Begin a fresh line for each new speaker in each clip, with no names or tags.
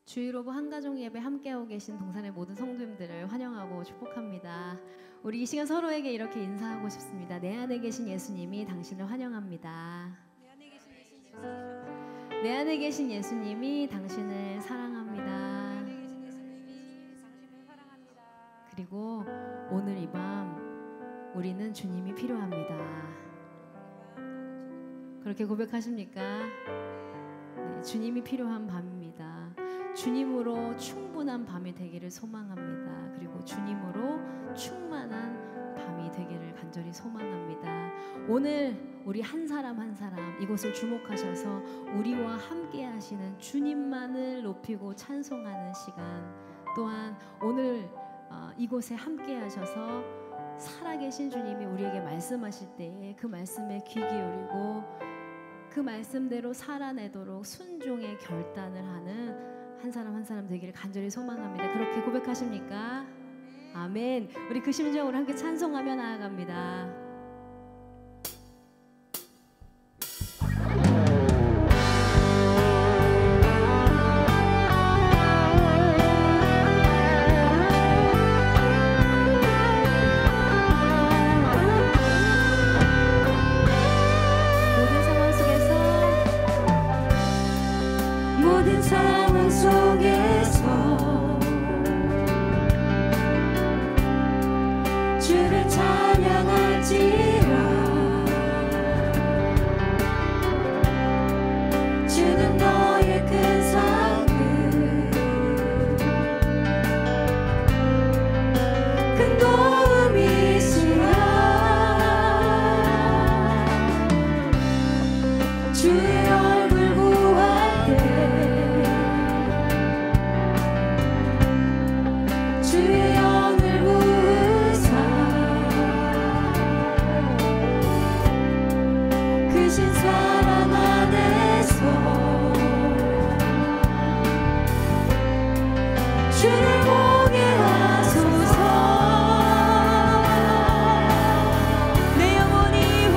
주일오브 한가족 예배 함께하고 계신 동산의 모든 성도님들을 환영하고 축복합니다. 우리 이 시간 서로에게 이렇게 인사하고 싶습니다. 내 안에 계신 예수님이 당신을 환영합니다. 내 안에 계신 예수님이 당신을 사랑합니다. 그리고 오늘 이 밤 우리는 주님이 필요합니다. 그렇게 고백하십니까? 네, 주님이 필요한 밤입니다. 주님으로 충분한 밤이 되기를 소망합니다. 그리고 주님으로 충만한 밤이 되기를 간절히 소망합니다. 오늘 우리 한 사람 한 사람 이곳을 주목하셔서 우리와 함께 하시는 주님만을 높이고 찬송하는 시간, 또한 오늘 이곳에 함께 하셔서 살아계신 주님이 우리에게 말씀하실 때에 그 말씀에 귀 기울이고 그 말씀대로 살아내도록 순종의 결단을 하는 한 사람 한 사람 되기를 간절히 소망합니다. 그렇게 고백하십니까? 아멘. 우리 그 심정으로 함께 찬송하며 나아갑니다.
내 영혼이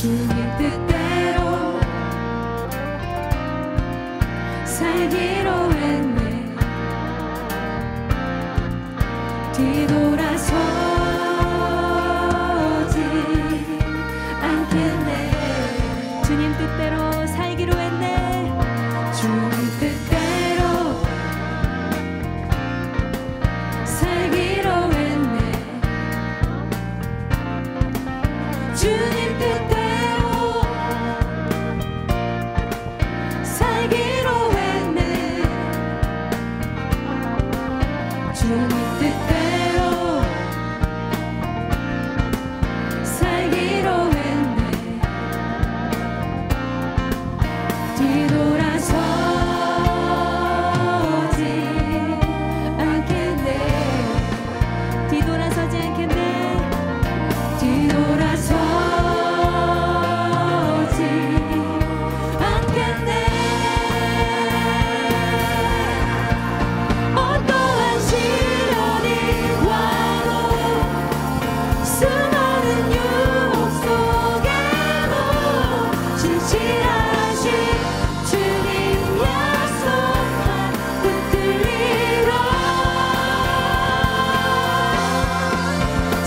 주님 뜻대로 살기로 했네. 뒤돌아서지 않겠네. 주님 뜻대로 살기로 했네. 주님 뜻대로 살기로 했네. 주님 뜻대로 살기로 했네. 주님 뜻대로 살기로 했네. 뒤돌아서지 않겠네. 뒤돌아서지 않겠네. 뒤돌아서지 않겠네. 어떠한 시련이 와도 수많은 유혹 속에도 진실하신 주님 약속만 붙들리라.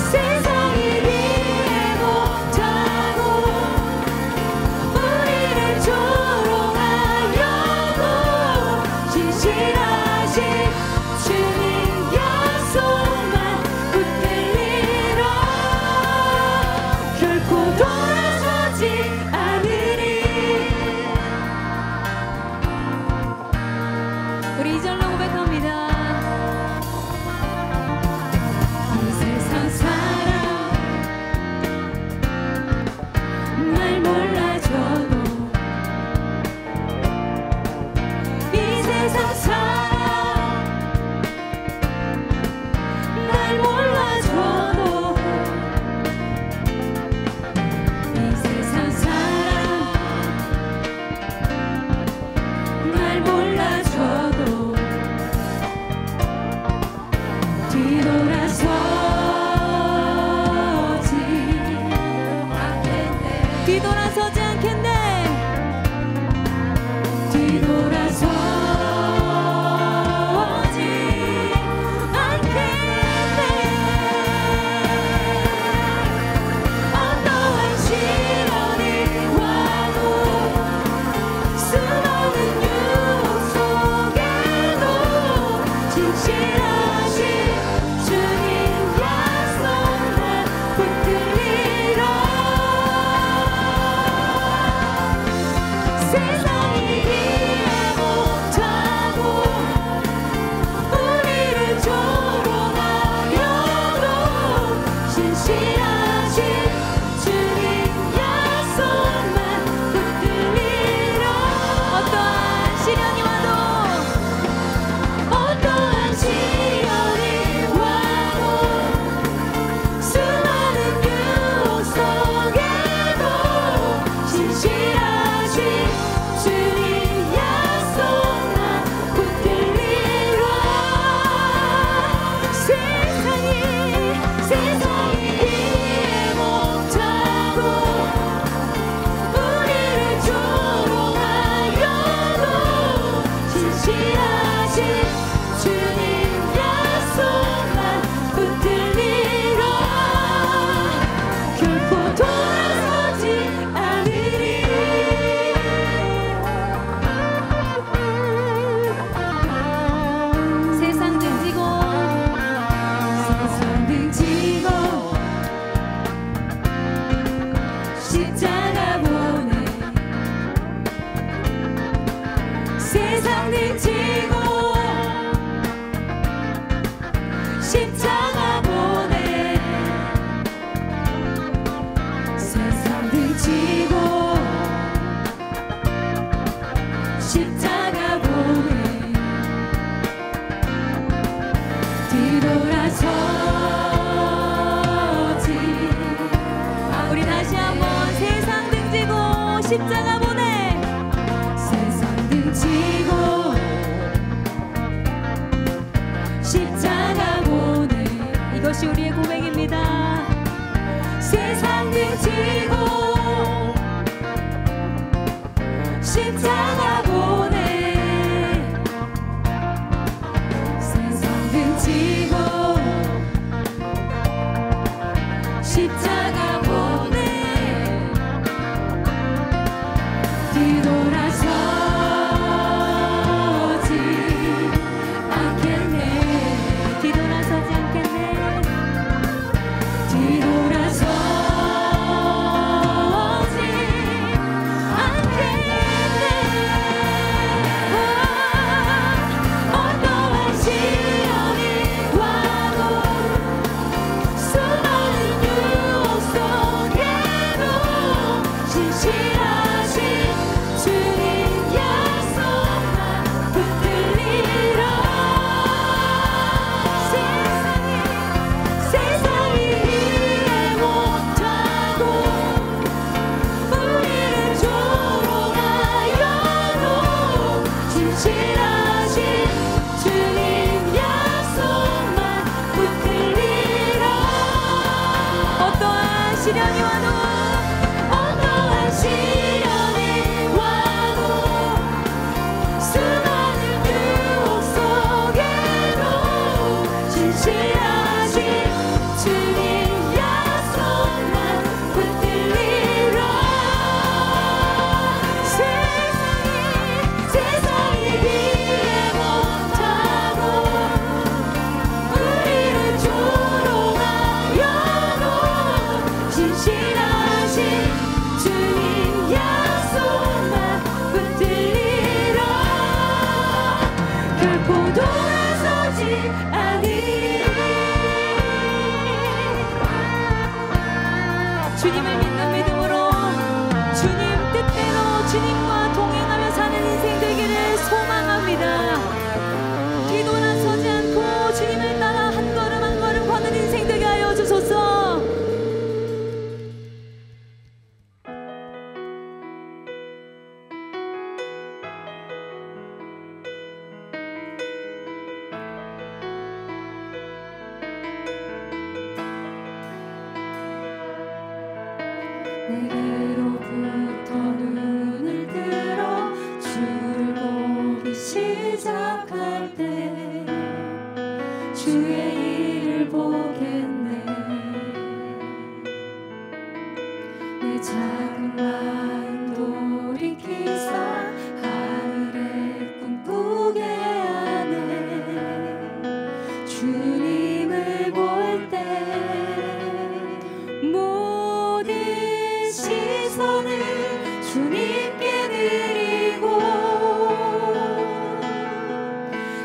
세상이 이해 못하고 우리를 조롱하여도 진실하신 주님 약속만 붙들리라. 결코 돌아서지 않으리. 우리 2절로 고백합니다. 이 세상 사람 날 몰라줘도 이 세상 사람 날 몰라줘도 이 세상 사람 날 몰라줘도 뒤돌아서지 않겠네. 뒤돌아서지 않겠네. 뒤돌아서지 않겠네. 어떠한 시련이 와도 수많은 유혹 속에도 진실하신 주님 약속만 붙들리라. 세상이 이해 못하고 우리를 조롱하여도 진실하신 주님 약속만 붙들리라. 어떠한 시련이 와도 어떠한 시련이 와도 수많은 유혹 속에도 진실하신 주님 약속만 붙들리라. 세상이 이해 못하고 우리를 조롱하여도 진실하신 주님 약속만 붙들리라. 결코 돌아서지 않으리. 세상 등지고 세상 등지고 십자가 보내. 세상 등지고 십자가 보내. 세상 등지고 십자가 보내. 뒤돌아서지. 우리 다시 한번 세상 등지고 십자가 보내. 세상 등지고 십자가 보내. 이것이 우리의 고백입니다. 세상 등지고 십자가 보내 뒤돌아서지 않겠네. 뒤돌아서지 않겠네. 뒤돌아서지 않겠네. 어떠한 시련이 와도 수많은 유혹 속에도 신실하신 주님 약속만 붙들리라. 세상이 이해 못하고 우리를 조롱하여도 진실하신 주님 약속만 붙들리라. 어떠한 시련이 와도 어떠한 시련이 와도 수많은 유혹 속에도 진실하신 주님 약속만 붙들리라. 세상이 이해 못하고 우리를 조롱하여도 진실하신 주님 약속만 붙들리라. 결코 돌아서지 않으리. 주님을 믿는 믿음으로 주님 뜻대로 주님과 동행하며 사는 인생 되기를 소망합니다. 뒤돌아서지 않고 주님을 따라 한 걸음 한 걸음 걷는 인생 되게 하여 주소서. 내게로부터 눈을 들어 주를 보기 시작할 때 주의 일을 보겠네. 내 작은 마음 돌이키사 하늘에 꿈꾸게 하네. 주님을 볼 때 모든 시선을 주님께 드리고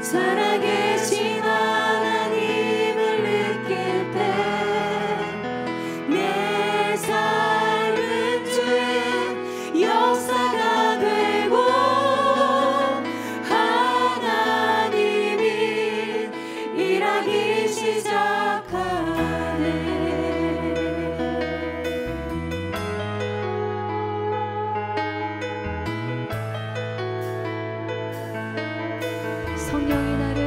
살아계신 하나님을 느낄 때 내 삶은 주의 역사가 되고 하나님이 일하기 시작하네. 성령이 나를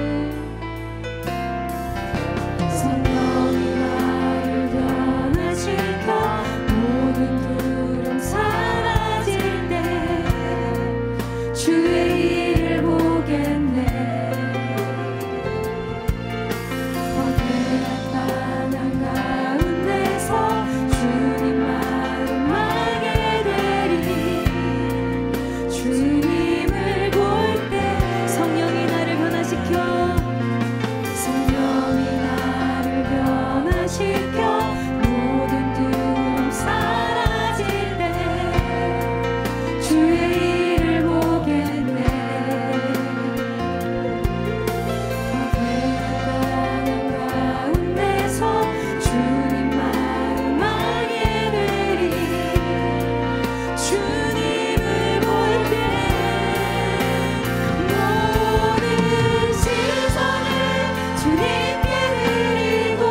변화시켜 모든 두려움 사라질 때 주의 일을 보겠네. 거대한 바람 가운데서 주님 마음 알게 되리. 주님을 볼 때 성령이 나를 변화시켜 모든 두려움 사라질 때 주의 일을 보겠네. 거대한 가운데서 주님 마음 알게 되리. 주님을 볼 때 모든 시선을 주님께 드리고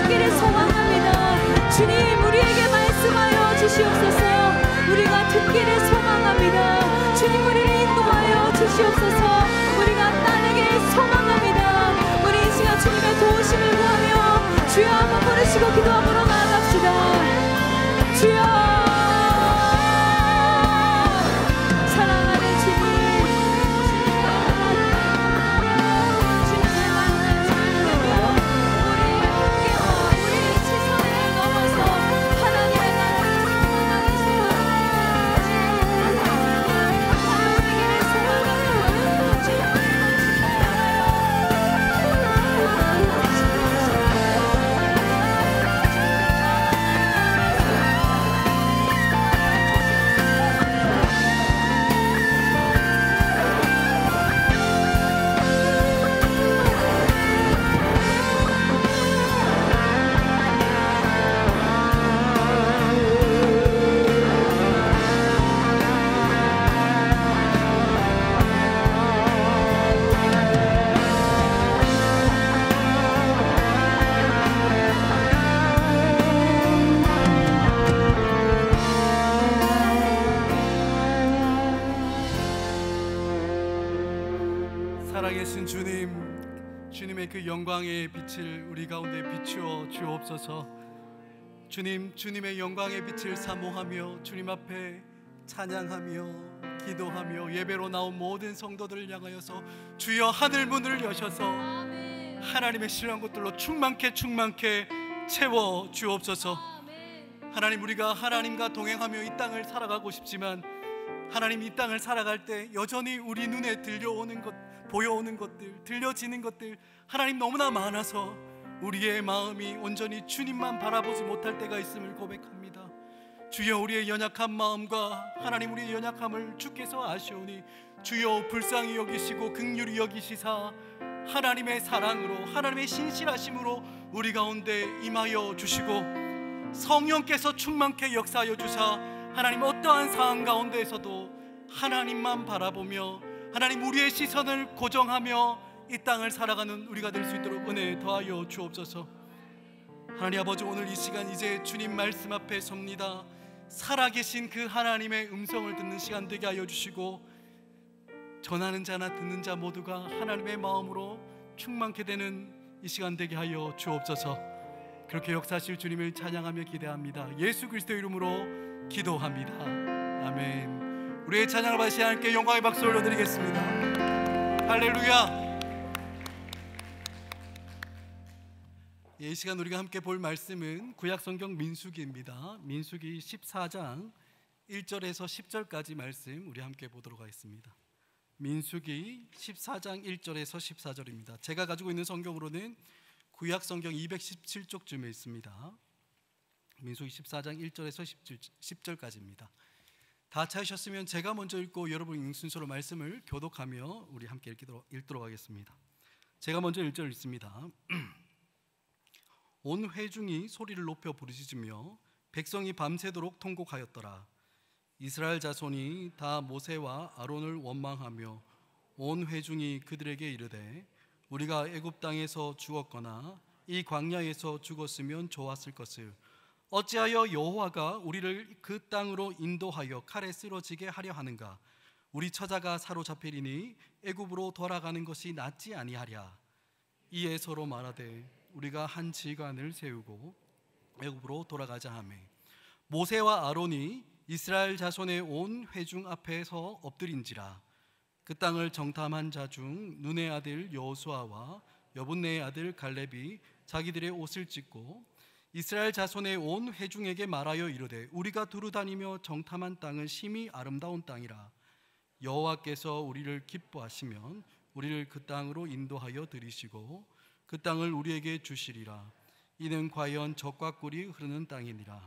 듣기를 소망합니다. 주님, 우리에게 말씀하여 주시옵소서. 우리가 듣기를 소망합니다. 주님, 우리를 인도하여 주시옵소서. 우리가 따르길 소망합니다. 우리 이 시간 주님의 도우심을 구하며 주여 한번 부르시고 기도함으로 나아갑시다. 주여,
살아계신 주님, 주님의 그 영광의 빛을 우리 가운데 비추어 주옵소서. 주님, 주님의 영광의 빛을 사모하며 주님 앞에 찬양하며 기도하며 예배로 나온 모든 성도들을 향하여서 주여 하늘 문을 여셔서 하나님의 신령한 것들로 충만케 채워 주옵소서. 하나님, 우리가 하나님과 동행하며 이 땅을 살아가고 싶지만 하나님, 이 땅을 살아갈 때 여전히 우리 눈에 들려오는 것, 보여오는 것들, 들려지는 것들 하나님 너무나 많아서 우리의 마음이 온전히 주님만 바라보지 못할 때가 있음을 고백합니다. 주여, 우리의 연약한 마음과 하나님 우리의 연약함을 주께서 아시오니 주여 불쌍히 여기시고 긍휼히 여기시사 하나님의 사랑으로 하나님의 신실하심으로 우리 가운데 임하여 주시고 성령께서 충만케 역사하여 주사 하나님 어떠한 상황 가운데에서도 하나님만 바라보며 하나님 우리의 시선을 고정하며 이 땅을 살아가는 우리가 될 수 있도록 은혜 더하여 주옵소서. 하나님 아버지, 오늘 이 시간 이제 주님 말씀 앞에 섭니다. 살아계신 그 하나님의 음성을 듣는 시간 되게 하여 주시고 전하는 자나 듣는 자 모두가 하나님의 마음으로 충만케 되는 이 시간 되게 하여 주옵소서. 그렇게 역사하실 주님을 찬양하며 기대합니다. 예수 그리스도의 이름으로 기도합니다. 아멘. 우리의 찬양을 다시 함께 영광의 박수 올려드리겠습니다. 할렐루야. 이 시간 우리가 함께 볼 말씀은 구약성경 민수기입니다. 민수기 14장 1절에서 10절까지 말씀 우리 함께 보도록 하겠습니다. 민수기 14장 1절에서 14절입니다. 제가 가지고 있는 성경으로는 구약성경 217쪽쯤에 있습니다. 민수기 14장 1절에서 10절까지입니다. 다 찾으셨으면 제가 먼저 읽고 여러분 읽는 순서로 말씀을 교독하며 우리 함께 읽도록 하겠습니다. 제가 먼저 1절 읽습니다. 온 회중이 소리를 높여 부르짖으며 백성이 밤새도록 통곡하였더라. 이스라엘 자손이 다 모세와 아론을 원망하며 온 회중이 그들에게 이르되 우리가 애굽 땅에서 죽었거나 이 광야에서 죽었으면 좋았을 것을 어찌하여 여호와가 우리를 그 땅으로 인도하여 칼에 쓰러지게 하려 하는가? 우리 처자가 사로잡히리니 애굽으로 돌아가는 것이 낫지 아니하랴. 이에 서로 말하되 우리가 한 지관을 세우고 애굽으로 돌아가자 하매 모세와 아론이 이스라엘 자손의 온 회중 앞에서 엎드린지라. 그 땅을 정탐한 자 중 눈의 아들 여호수아와 여분네의 아들 갈렙이 자기들의 옷을 찢고 이스라엘 자손의 온 회중에게 말하여 이르되 우리가 두루다니며 정탐한 땅은 심히 아름다운 땅이라. 여호와께서 우리를 기뻐하시면 우리를 그 땅으로 인도하여 들이시고 그 땅을 우리에게 주시리라. 이는 과연 젖과 꿀이 흐르는 땅이니라.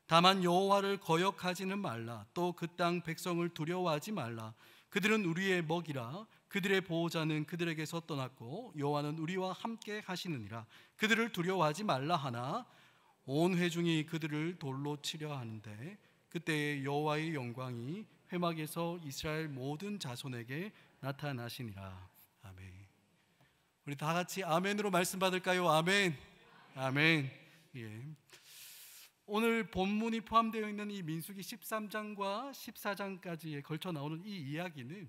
다만 여호와를 거역하지는 말라. 또 그 땅 백성을 두려워하지 말라. 그들은 우리의 먹이라. 그들의 보호자는 그들에게서 떠났고 여호와는 우리와 함께 하시느니라. 그들을 두려워하지 말라 하나 온 회중이 그들을 돌로 치려 하는데 그때에 여호와의 영광이 회막에서 이스라엘 모든 자손에게 나타나시니라. 아멘. 우리 다 같이 아멘으로 말씀 받을까요? 아멘. 아멘. 예. 오늘 본문이 포함되어 있는 이 민수기 13장과 14장까지에 걸쳐 나오는 이 이야기는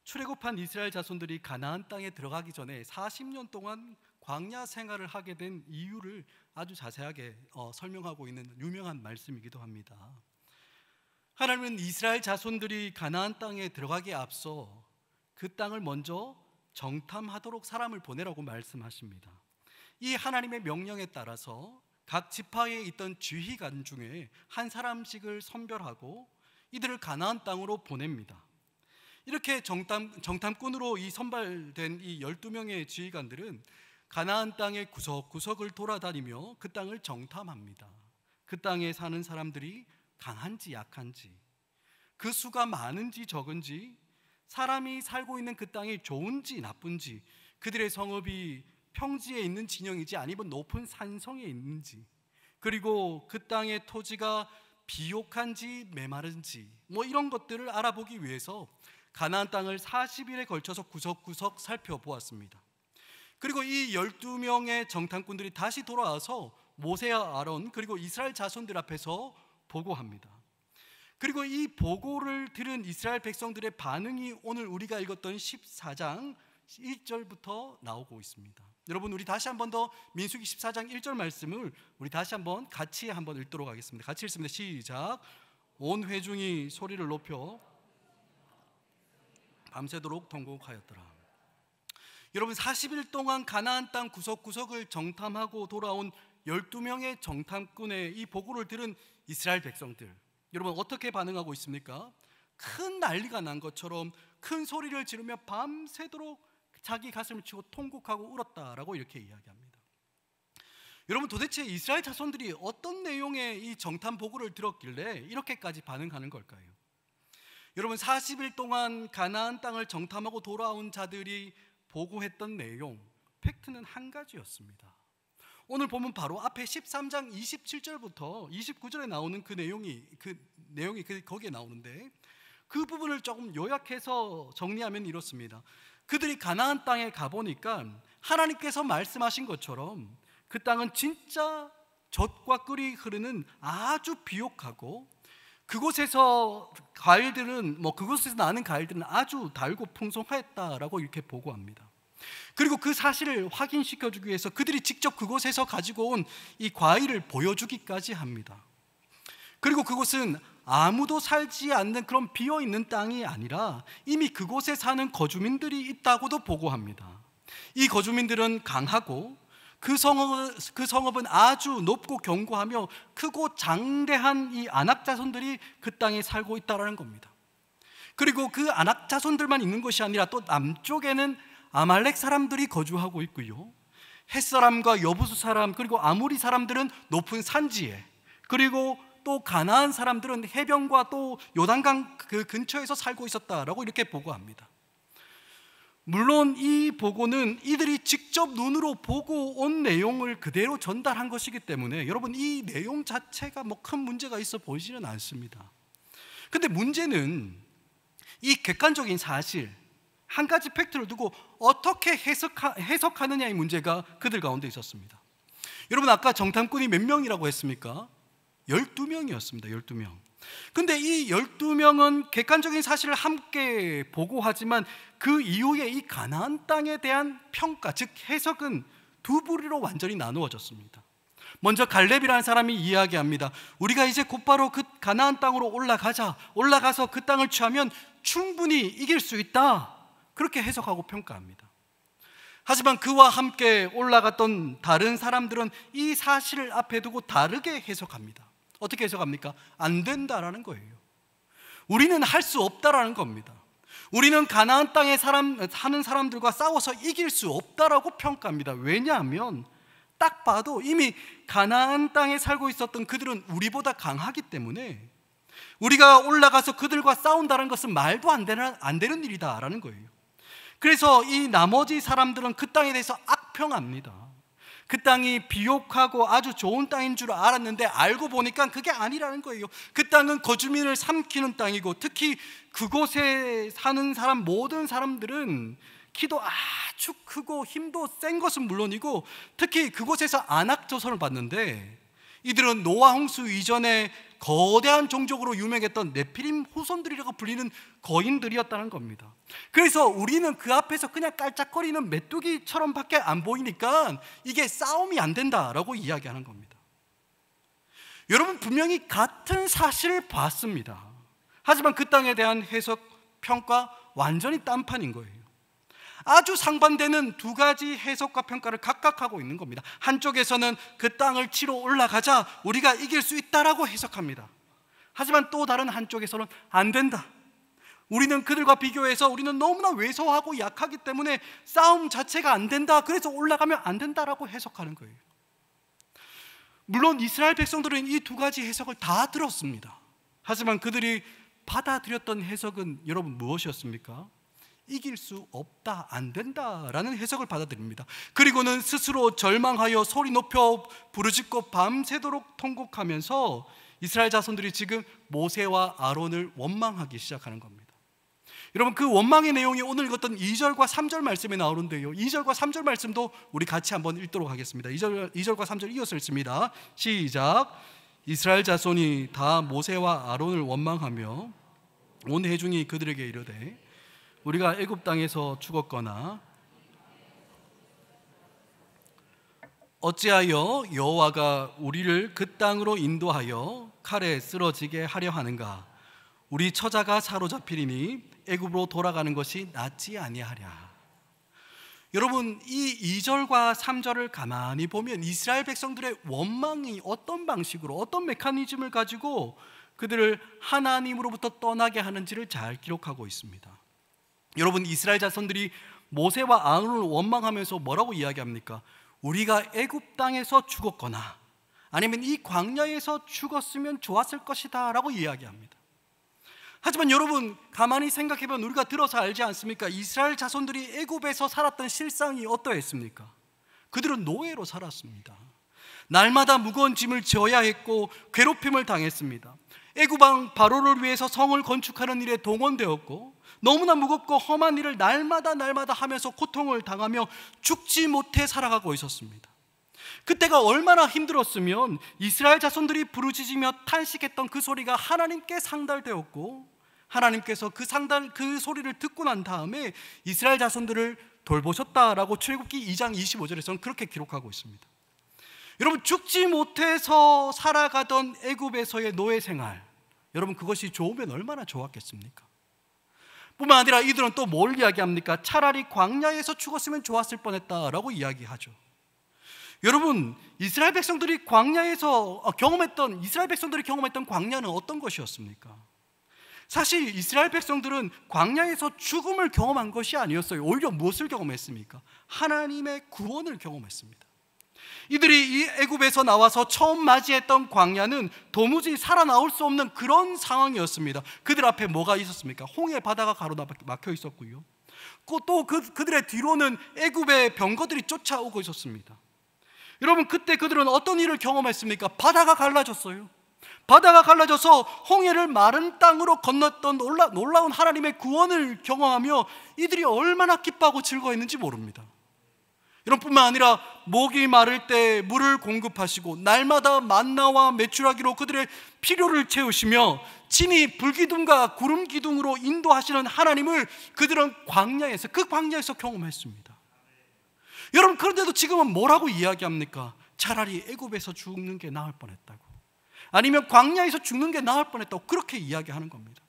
출애굽한 이스라엘 자손들이 가나안 땅에 들어가기 전에 40년 동안 광야 생활을 하게 된 이유를 아주 자세하게 설명하고 있는 유명한 말씀이기도 합니다. 하나님은 이스라엘 자손들이 가나안 땅에 들어가기에 앞서 그 땅을 먼저 정탐하도록 사람을 보내라고 말씀하십니다. 이 하나님의 명령에 따라서 각 지파에 있던 지휘관 중에 한 사람씩을 선별하고 이들을 가나안 땅으로 보냅니다. 이렇게 정탐꾼으로 선발된 이 12명의 지휘관들은 가나안 땅의 구석구석을 돌아다니며 그 땅을 정탐합니다. 그 땅에 사는 사람들이 강한지 약한지, 그 수가 많은지 적은지, 사람이 살고 있는 그 땅이 좋은지 나쁜지, 그들의 성읍이 평지에 있는 진영이지 아니면 높은 산성에 있는지, 그리고 그 땅의 토지가 비옥한지 메마른지 이런 것들을 알아보기 위해서 가나안 땅을 40일에 걸쳐서 구석구석 살펴보았습니다. 그리고 이 12명의 정탐꾼들이 다시 돌아와서 모세와 아론 그리고 이스라엘 자손들 앞에서 보고합니다. 그리고 이 보고를 들은 이스라엘 백성들의 반응이 오늘 우리가 읽었던 14장 1절부터 나오고 있습니다. 여러분, 우리 다시 한번 더 민수기 14장 1절 말씀을 우리 다시 한번 같이 한번 읽도록 하겠습니다. 같이 읽습니다. 시작. 온 회중이 소리를 높여 밤새도록 통곡하였더라. 여러분, 40일 동안 가나안 땅 구석구석을 정탐하고 돌아온 12명의 정탐꾼의 이 보고를 들은 이스라엘 백성들, 여러분 어떻게 반응하고 있습니까? 큰 난리가 난 것처럼 큰 소리를 지르며 밤새도록 자기 가슴을 치고 통곡하고 울었다라고 이렇게 이야기합니다. 여러분, 도대체 이스라엘 자손들이 어떤 내용의 이 정탐 보고를 들었길래 이렇게까지 반응하는 걸까요? 여러분, 40일 동안 가나안 땅을 정탐하고 돌아온 자들이 보고했던 내용, 팩트는 한 가지였습니다. 오늘 보면 바로 앞에 13장 27절부터 29절에 나오는 그 내용이 거기에 나오는데, 그 부분을 조금 요약해서 정리하면 이렇습니다. 그들이 가나안 땅에 가보니까 하나님께서 말씀하신 것처럼 그 땅은 진짜 젖과 꿀이 흐르는 아주 비옥하고, 그곳에서 그곳에서 나는 과일들은 아주 달고 풍성했다라고 이렇게 보고합니다. 그리고 그 사실을 확인시켜주기 위해서 그들이 직접 그곳에서 가지고 온 이 과일을 보여주기까지 합니다. 그리고 그곳은 아무도 살지 않는 그런 비어있는 땅이 아니라 이미 그곳에 사는 거주민들이 있다고도 보고합니다. 이 거주민들은 강하고 그 성읍은 아주 높고 견고하며 크고 장대한 이 아낙 자손들이 그 땅에 살고 있다는 겁니다. 그리고 그 아낙 자손들만 있는 것이 아니라 또 남쪽에는 아말렉 사람들이 거주하고 있고요, 헷사람과 여부수 사람 그리고 아모리 사람들은 높은 산지에, 그리고 또 가나안 사람들은 해변과 또 요단강 그 근처에서 살고 있었다라고 이렇게 보고합니다. 물론 이 보고는 이들이 직접 눈으로 보고 온 내용을 그대로 전달한 것이기 때문에 여러분, 이 내용 자체가 큰 문제가 있어 보이지는 않습니다. 근데 문제는 이 객관적인 사실 한 가지 팩트를 두고 어떻게 해석하느냐의 문제가 그들 가운데 있었습니다. 여러분, 아까 정탐꾼이 몇 명이라고 했습니까? 12명이었습니다. 12명. 근데 이 12명은 객관적인 사실을 함께 보고하지만 그 이후에 이 가나안 땅에 대한 평가, 즉 해석은 두 부류로 완전히 나누어졌습니다. 먼저 갈렙이라는 사람이 이야기합니다. 우리가 이제 곧바로 그 가나안 땅으로 올라가서 그 땅을 취하면 충분히 이길 수 있다, 그렇게 해석하고 평가합니다. 하지만 그와 함께 올라갔던 다른 사람들은 이 사실을 앞에 두고 다르게 해석합니다. 어떻게 해석합니까? 안 된다라는 거예요. 우리는 할 수 없다라는 겁니다. 우리는 가나안 땅에 사는 사람들과 싸워서 이길 수 없다라고 평가합니다. 왜냐하면 딱 봐도 이미 가나안 땅에 살고 있었던 그들은 우리보다 강하기 때문에 우리가 올라가서 그들과 싸운다는 것은 말도 안 되는 일이다라는 거예요. 그래서 이 나머지 사람들은 그 땅에 대해서 악평합니다. 그 땅이 비옥하고 아주 좋은 땅인 줄 알았는데 알고 보니까 그게 아니라는 거예요. 그 땅은 거주민을 삼키는 땅이고, 특히 그곳에 사는 모든 사람들은 키도 아주 크고 힘도 센 것은 물론이고 특히 그곳에서 안악조선을 봤는데 이들은 노아 홍수 이전에 거대한 종족으로 유명했던 네피림 후손들이라고 불리는 거인들이었다는 겁니다. 그래서 우리는 그 앞에서 그냥 깔짝거리는 메뚜기처럼 밖에 안 보이니까 이게 싸움이 안 된다라고 이야기하는 겁니다. 여러분, 분명히 같은 사실을 봤습니다. 하지만 그 땅에 대한 해석, 평가 완전히 딴판인 거예요. 아주 상반되는 두 가지 해석과 평가를 각각 하고 있는 겁니다. 한쪽에서는 그 땅을 치러 올라가자 우리가 이길 수 있다라고 해석합니다. 하지만 또 다른 한쪽에서는 안 된다. 우리는 그들과 비교해서 우리는 너무나 왜소하고 약하기 때문에 싸움 자체가 안 된다. 그래서 올라가면 안 된다라고 해석하는 거예요. 물론 이스라엘 백성들은 이 두 가지 해석을 다 들었습니다. 하지만 그들이 받아들였던 해석은 여러분 무엇이었습니까? 이길 수 없다, 안 된다라는 해석을 받아들입니다. 그리고는 스스로 절망하여 소리 높여 부르짖고 밤새도록 통곡하면서 이스라엘 자손들이 지금 모세와 아론을 원망하기 시작하는 겁니다. 여러분, 그 원망의 내용이 오늘 읽었던 2절과 3절 말씀에 나오는데요, 2절과 3절 말씀도 우리 같이 한번 읽도록 하겠습니다. 2절과 3절 이어서 읽습니다. 시작. 이스라엘 자손이 다 모세와 아론을 원망하며 온 회중이 그들에게 이르되 우리가 애굽 땅에서 죽었거나 어찌하여 여호와가 우리를 그 땅으로 인도하여 칼에 쓰러지게 하려 하는가? 우리 처자가 사로잡히리니 애굽으로 돌아가는 것이 낫지 아니하랴. 여러분, 이 2절과 3절을 가만히 보면 이스라엘 백성들의 원망이 어떤 방식으로, 어떤 메커니즘을 가지고 그들을 하나님으로부터 떠나게 하는지를 잘 기록하고 있습니다. 여러분, 이스라엘 자손들이 모세와 아론을 원망하면서 뭐라고 이야기합니까? 우리가 애굽 땅에서 죽었거나 아니면 이 광야에서 죽었으면 좋았을 것이다 라고 이야기합니다. 하지만 여러분, 가만히 생각해보면 우리가 들어서 알지 않습니까? 이스라엘 자손들이 애굽에서 살았던 실상이 어떠했습니까? 그들은 노예로 살았습니다. 날마다 무거운 짐을 져야 했고 괴롭힘을 당했습니다. 애굽 왕 바로를 위해서 성을 건축하는 일에 동원되었고 너무나 무겁고 험한 일을 날마다 하면서 고통을 당하며 죽지 못해 살아가고 있었습니다. 그때가 얼마나 힘들었으면 이스라엘 자손들이 부르짖으며 탄식했던 그 소리가 하나님께 상달되었고 하나님께서 그 소리를 듣고 난 다음에 이스라엘 자손들을 돌보셨다라고 출애굽기 2장 25절에서는 그렇게 기록하고 있습니다. 여러분, 죽지 못해서 살아가던 애굽에서의 노예 생활, 여러분 그것이 좋으면 얼마나 좋았겠습니까? 뿐만 아니라 이들은 또 뭘 이야기합니까? 차라리 광야에서 죽었으면 좋았을 뻔했다라고 이야기하죠. 여러분, 이스라엘 백성들이 경험했던 광야는 어떤 것이었습니까? 사실 이스라엘 백성들은 광야에서 죽음을 경험한 것이 아니었어요. 오히려 무엇을 경험했습니까? 하나님의 구원을 경험했습니다. 이들이 이 애굽에서 나와서 처음 맞이했던 광야는 도무지 살아나올 수 없는 그런 상황이었습니다. 그들 앞에 뭐가 있었습니까? 홍해 바다가 가로막혀 있었고요. 또 그들의 뒤로는 애굽의 병거들이 쫓아오고 있었습니다. 여러분, 그때 그들은 어떤 일을 경험했습니까? 바다가 갈라졌어요. 바다가 갈라져서 홍해를 마른 땅으로 건넜던 놀라운 하나님의 구원을 경험하며 이들이 얼마나 기뻐하고 즐거워했는지 모릅니다. 이런뿐만 아니라 목이 마를 때 물을 공급하시고 날마다 만나와 메추라기로 그들의 필요를 채우시며 친히 불기둥과 구름 기둥으로 인도하시는 하나님을 그들은 그 광야에서 경험했습니다. 여러분, 그런데도 지금은 뭐라고 이야기합니까? 차라리 애굽에서 죽는 게 나을 뻔했다고, 아니면 광야에서 죽는 게 나을 뻔했다고 그렇게 이야기하는 겁니다.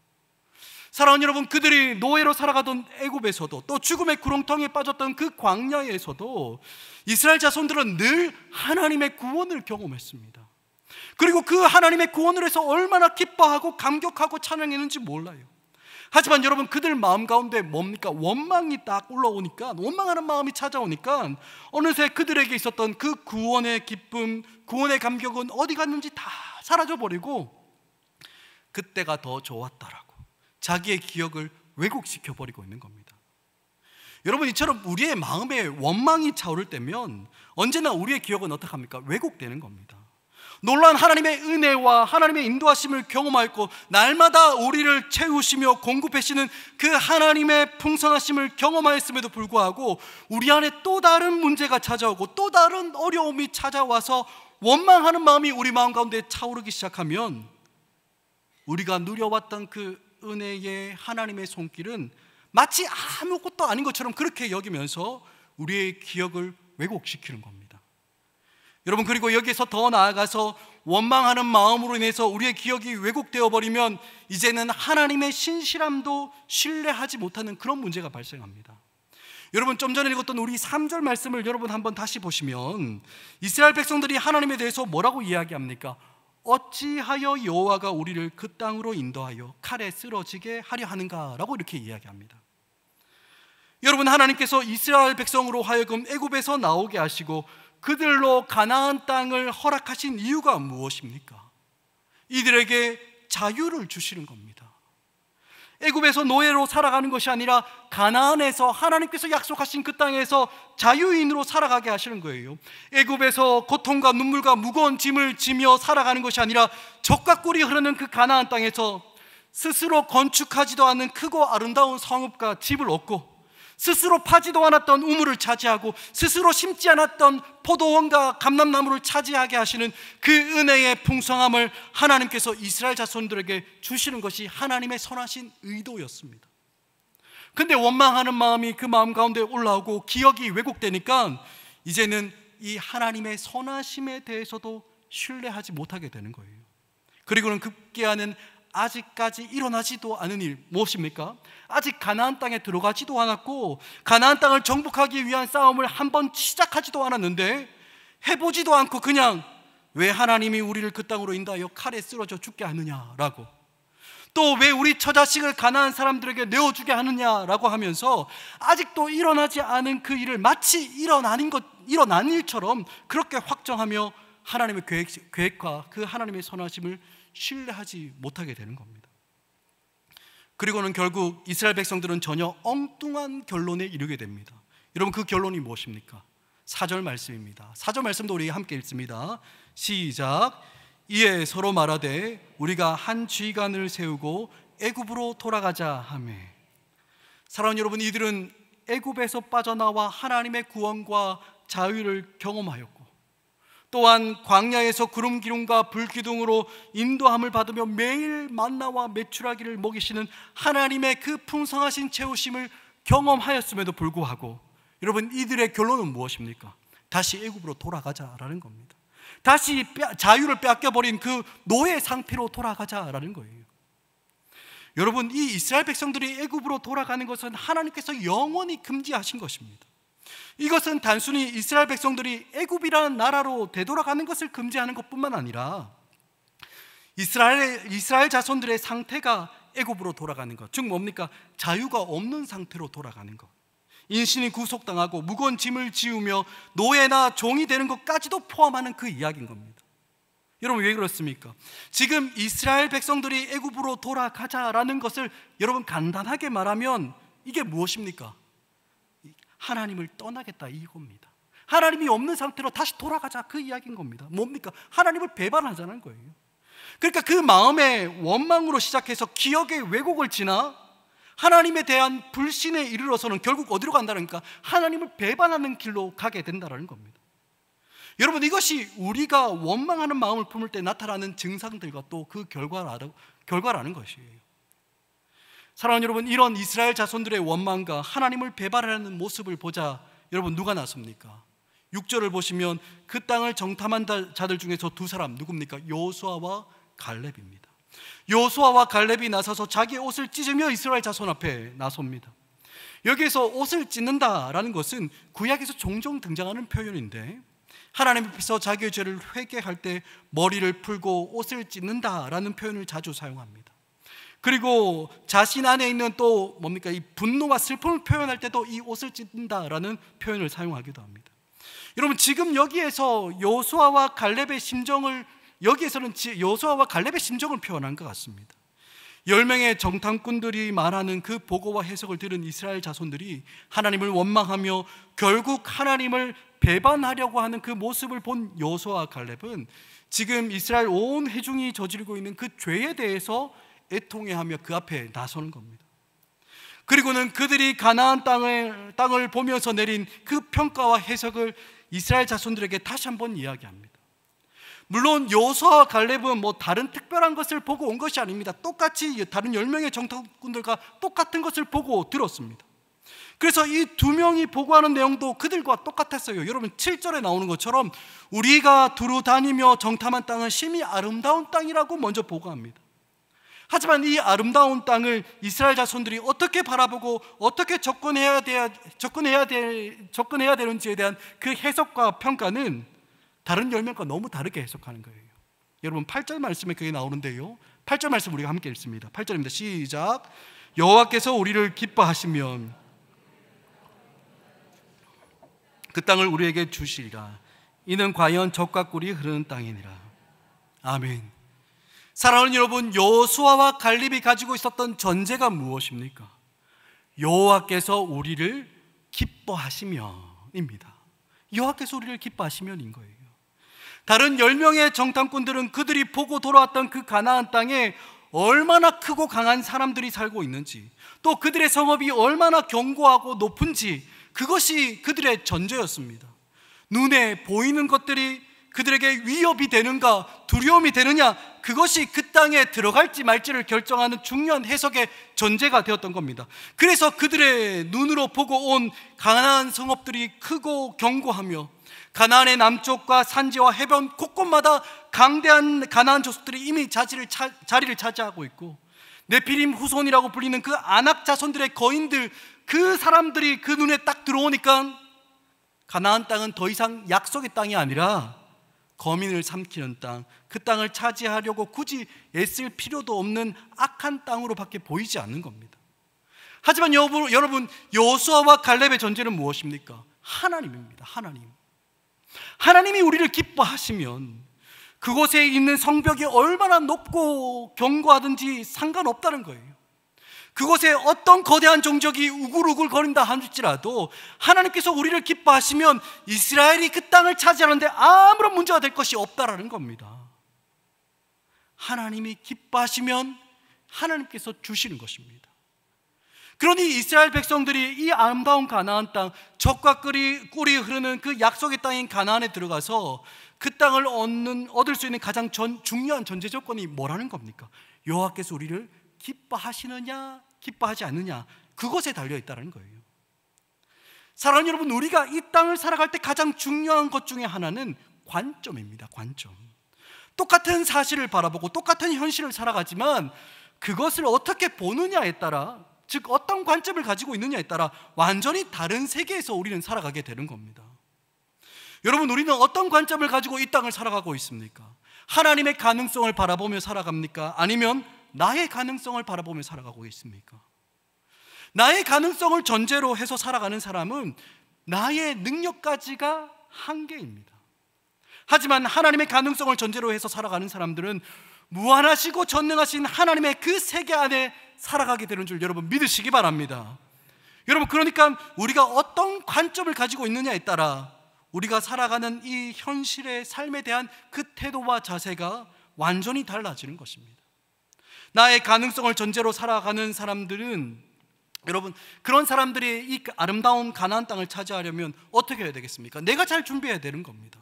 사랑하는 여러분, 그들이 노예로 살아가던 애굽에서도 또 죽음의 구렁텅이에 빠졌던 그 광야에서도 이스라엘 자손들은 늘 하나님의 구원을 경험했습니다. 그리고 그 하나님의 구원을 해서 얼마나 기뻐하고 감격하고 찬양했는지 몰라요. 하지만 여러분, 그들 마음 가운데 뭡니까? 원망이 딱 올라오니까, 원망하는 마음이 찾아오니까 어느새 그들에게 있었던 그 구원의 기쁨, 구원의 감격은 어디 갔는지 다 사라져버리고 그때가 더 좋았다라고 자기의 기억을 왜곡시켜버리고 있는 겁니다. 여러분, 이처럼 우리의 마음에 원망이 차오를 때면 언제나 우리의 기억은 어떻게 합니까? 왜곡되는 겁니다. 놀라운 하나님의 은혜와 하나님의 인도하심을 경험하였고 날마다 우리를 채우시며 공급하시는 그 하나님의 풍성하심을 경험하였음에도 불구하고 우리 안에 또 다른 문제가 찾아오고 또 다른 어려움이 찾아와서 원망하는 마음이 우리 마음 가운데 차오르기 시작하면 우리가 누려왔던 그 은혜의 하나님의 손길은 마치 아무것도 아닌 것처럼 그렇게 여기면서 우리의 기억을 왜곡시키는 겁니다. 여러분, 그리고 여기서 더 나아가서 원망하는 마음으로 인해서 우리의 기억이 왜곡되어 버리면 이제는 하나님의 신실함도 신뢰하지 못하는 그런 문제가 발생합니다. 여러분, 좀 전에 읽었던 우리 3절 말씀을 여러분 한번 다시 보시면 이스라엘 백성들이 하나님에 대해서 뭐라고 이야기합니까? 어찌하여 여호와가 우리를 그 땅으로 인도하여 칼에 쓰러지게 하려 하는가? 라고 이렇게 이야기합니다. 여러분, 하나님께서 이스라엘 백성으로 하여금 애굽에서 나오게 하시고 그들로 가나안 땅을 허락하신 이유가 무엇입니까? 이들에게 자유를 주시는 겁니다. 애굽에서 노예로 살아가는 것이 아니라 가나안에서 하나님께서 약속하신 그 땅에서 자유인으로 살아가게 하시는 거예요. 애굽에서 고통과 눈물과 무거운 짐을 지며 살아가는 것이 아니라 젖과 꿀이 흐르는 그 가나안 땅에서 스스로 건축하지도 않은 크고 아름다운 성읍과 집을 얻고 스스로 파지도 않았던 우물을 차지하고 스스로 심지 않았던 포도원과 감람나무를 차지하게 하시는 그 은혜의 풍성함을 하나님께서 이스라엘 자손들에게 주시는 것이 하나님의 선하신 의도였습니다. 근데 원망하는 마음이 그 마음 가운데 올라오고 기억이 왜곡되니까 이제는 이 하나님의 선하심에 대해서도 신뢰하지 못하게 되는 거예요. 그리고는 급기야는 아직까지 일어나지도 않은 일 무엇입니까? 아직 가나안 땅에 들어가지도 않았고 가나안 땅을 정복하기 위한 싸움을 한번 시작하지도 않았는데 해보지도 않고 그냥 왜 하나님이 우리를 그 땅으로 인도하여 칼에 쓰러져 죽게 하느냐라고, 또 왜 우리 처자식을 가나안 사람들에게 내어주게 하느냐라고 하면서 아직도 일어나지 않은 그 일을 마치 일어난 일처럼 그렇게 확정하며 하나님의 계획과 그 하나님의 선하심을 신뢰하지 못하게 되는 겁니다. 그리고는 결국 이스라엘 백성들은 전혀 엉뚱한 결론에 이르게 됩니다. 여러분, 그 결론이 무엇입니까? 4절 말씀입니다. 4절 말씀도 우리 함께 읽습니다. 시작. 이에 서로 말하되 우리가 한 지휘관을 세우고 애굽으로 돌아가자 하매. 사랑하는 여러분, 이들은 애굽에서 빠져나와 하나님의 구원과 자유를 경험하였고 또한 광야에서 구름 기둥과 불 기둥으로 인도함을 받으며 매일 만나와 메추라기를 먹이시는 하나님의 그 풍성하신 채우심을 경험하였음에도 불구하고 여러분, 이들의 결론은 무엇입니까? 다시 애굽으로 돌아가자라는 겁니다. 다시 자유를 빼앗겨버린 그 노예 상태로 돌아가자라는 거예요. 여러분, 이 이스라엘 백성들이 애굽으로 돌아가는 것은 하나님께서 영원히 금지하신 것입니다. 이것은 단순히 이스라엘 백성들이 애굽이라는 나라로 되돌아가는 것을 금지하는 것뿐만 아니라 이스라엘 자손들의 상태가 애굽으로 돌아가는 것, 즉 뭡니까? 자유가 없는 상태로 돌아가는 것, 인신이 구속당하고 무거운 짐을 지우며 노예나 종이 되는 것까지도 포함하는 그 이야기인 겁니다. 여러분, 왜 그렇습니까? 지금 이스라엘 백성들이 애굽으로 돌아가자라는 것을 여러분 간단하게 말하면 이게 무엇입니까? 하나님을 떠나겠다 이겁니다. 하나님이 없는 상태로 다시 돌아가자 그 이야기인 겁니다. 뭡니까? 하나님을 배반하자는 거예요. 그러니까 그 마음의 원망으로 시작해서 기억의 왜곡을 지나 하나님에 대한 불신에 이르러서는 결국 어디로 간다니까? 하나님을 배반하는 길로 가게 된다는 겁니다. 여러분, 이것이 우리가 원망하는 마음을 품을 때 나타나는 증상들과 또 그 결과라는 것이에요. 사랑하는 여러분, 이런 이스라엘 자손들의 원망과 하나님을 배반하는 모습을 보자 여러분, 누가 나섭니까? 6절을 보시면 그 땅을 정탐한 자들 중에서 두 사람, 누굽니까? 여호수아와 갈렙입니다. 여호수아와 갈렙이 나서서 자기의 옷을 찢으며 이스라엘 자손 앞에 나섭니다. 여기에서 옷을 찢는다라는 것은 구약에서 종종 등장하는 표현인데 하나님 앞에서 자기의 죄를 회개할 때 머리를 풀고 옷을 찢는다라는 표현을 자주 사용합니다. 그리고 자신 안에 있는 또 뭡니까? 이 분노와 슬픔을 표현할 때도 이 옷을 찢는다라는 표현을 사용하기도 합니다. 여러분, 지금 여기에서 여호수아와 갈렙의 심정을 표현한 것 같습니다. 10명의 정탐꾼들이 말하는 그 보고와 해석을 들은 이스라엘 자손들이 하나님을 원망하며 결국 하나님을 배반하려고 하는 그 모습을 본 여호수아와 갈렙은 지금 이스라엘 온 회중이 저지르고 있는 그 죄에 대해서 애통해하며 그 앞에 나서는 겁니다. 그리고는 그들이 가나안 땅을 보면서 내린 그 평가와 해석을 이스라엘 자손들에게 다시 한번 이야기합니다. 물론 여호수아와 갈렙은 다른 특별한 것을 보고 온 것이 아닙니다. 똑같이 다른 10명의 정탐꾼들과 똑같은 것을 보고 들었습니다. 그래서 이 두 명이 보고하는 내용도 그들과 똑같았어요. 여러분 7절에 나오는 것처럼 우리가 두루 다니며 정탐한 땅은 심히 아름다운 땅이라고 먼저 보고합니다. 하지만 이 아름다운 땅을 이스라엘 자손들이 어떻게 바라보고 어떻게 접근해야 되는지에 대한 그 해석과 평가는 다른 10명과 너무 다르게 해석하는 거예요. 여러분 8절 말씀에 그게 나오는데요, 8절 말씀 우리가 함께 읽습니다. 8절입니다. 시작. 여호와께서 우리를 기뻐하시면 그 땅을 우리에게 주시리라. 이는 과연 젖과 꿀이 흐르는 땅이니라. 아멘. 사랑하는 여러분, 여호수아와 갈렙이 가지고 있었던 전제가 무엇입니까? 여호와께서 우리를 기뻐하시면입니다. 여호와께서 우리를 기뻐하시면인 거예요. 다른 10명의 정탐꾼들은 그들이 보고 돌아왔던 그 가나안 땅에 얼마나 크고 강한 사람들이 살고 있는지, 또 그들의 성읍이 얼마나 견고하고 높은지, 그것이 그들의 전제였습니다. 눈에 보이는 것들이 그들에게 위협이 되는가, 두려움이 되느냐, 그것이 그 땅에 들어갈지 말지를 결정하는 중요한 해석의 전제가 되었던 겁니다. 그래서 그들의 눈으로 보고 온 가나안 성읍들이 크고 견고하며 가나안의 남쪽과 산지와 해변 곳곳마다 강대한 가나안 족속들이 이미 자리를 차지하고 있고, 네피림 후손이라고 불리는 그 아낙 자손들의 거인들, 그 사람들이 그 눈에 딱 들어오니까 가나안 땅은 더 이상 약속의 땅이 아니라 거민을 삼키는 땅, 그 땅을 차지하려고 굳이 애쓸 필요도 없는 악한 땅으로밖에 보이지 않는 겁니다. 하지만 여러분, 여호수아와 갈렙의 전제는 무엇입니까? 하나님입니다. 하나님이 우리를 기뻐하시면 그곳에 있는 성벽이 얼마나 높고 견고하든지 상관없다는 거예요. 그곳에 어떤 거대한 종족이 우글우글 거린다 할지라도 하나님께서 우리를 기뻐하시면 이스라엘이 그 땅을 차지하는데 아무런 문제가 될 것이 없다라는 겁니다. 하나님이 기뻐하시면 하나님께서 주시는 것입니다. 그러니 이스라엘 백성들이 이 아름다운 가나안 땅, 젖과 꿀이 흐르는 그 약속의 땅인 가나안에 들어가서 그 땅을 얻을 수 있는 가장 중요한 전제 조건이 뭐라는 겁니까? 여호와께서 우리를 기뻐하시느냐 기뻐하지 않느냐, 그것에 달려있다는 거예요. 사랑하는 여러분, 우리가 이 땅을 살아갈 때 가장 중요한 것 중에 하나는 관점입니다. 관점. 똑같은 사실을 바라보고 똑같은 현실을 살아가지만 그것을 어떻게 보느냐에 따라, 즉 어떤 관점을 가지고 있느냐에 따라 완전히 다른 세계에서 우리는 살아가게 되는 겁니다. 여러분, 우리는 어떤 관점을 가지고 이 땅을 살아가고 있습니까? 하나님의 가능성을 바라보며 살아갑니까? 아니면 나의 가능성을 바라보며 살아가고 있습니까? 나의 가능성을 전제로 해서 살아가는 사람은 나의 능력까지가 한계입니다. 하지만 하나님의 가능성을 전제로 해서 살아가는 사람들은 무한하시고 전능하신 하나님의 그 세계 안에 살아가게 되는 줄 여러분 믿으시기 바랍니다. 여러분, 그러니까 우리가 어떤 관점을 가지고 있느냐에 따라 우리가 살아가는 이 현실의 삶에 대한 그 태도와 자세가 완전히 달라지는 것입니다. 나의 가능성을 전제로 살아가는 사람들은, 여러분, 그런 사람들이 이 아름다운 가나안 땅을 차지하려면 어떻게 해야 되겠습니까? 내가 잘 준비해야 되는 겁니다.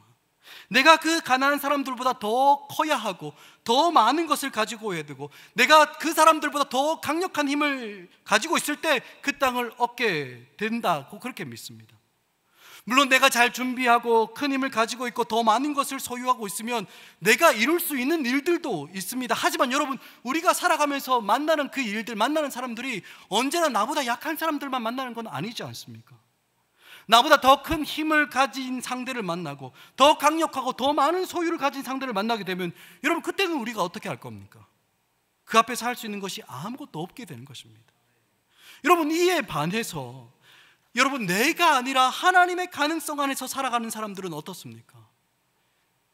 내가 그 가나안 사람들보다 더 커야 하고 더 많은 것을 가지고 해야 되고, 내가 그 사람들보다 더 강력한 힘을 가지고 있을 때 그 땅을 얻게 된다고 그렇게 믿습니다. 물론 내가 잘 준비하고 큰 힘을 가지고 있고 더 많은 것을 소유하고 있으면 내가 이룰 수 있는 일들도 있습니다. 하지만 여러분, 우리가 살아가면서 만나는 그 일들, 만나는 사람들이 언제나 나보다 약한 사람들만 만나는 건 아니지 않습니까? 나보다 더 큰 힘을 가진 상대를 만나고 더 강력하고 더 많은 소유를 가진 상대를 만나게 되면 여러분, 그때는 우리가 어떻게 할 겁니까? 그 앞에서 할 수 있는 것이 아무것도 없게 되는 것입니다. 여러분, 이에 반해서 여러분, 내가 아니라 하나님의 가능성 안에서 살아가는 사람들은 어떻습니까?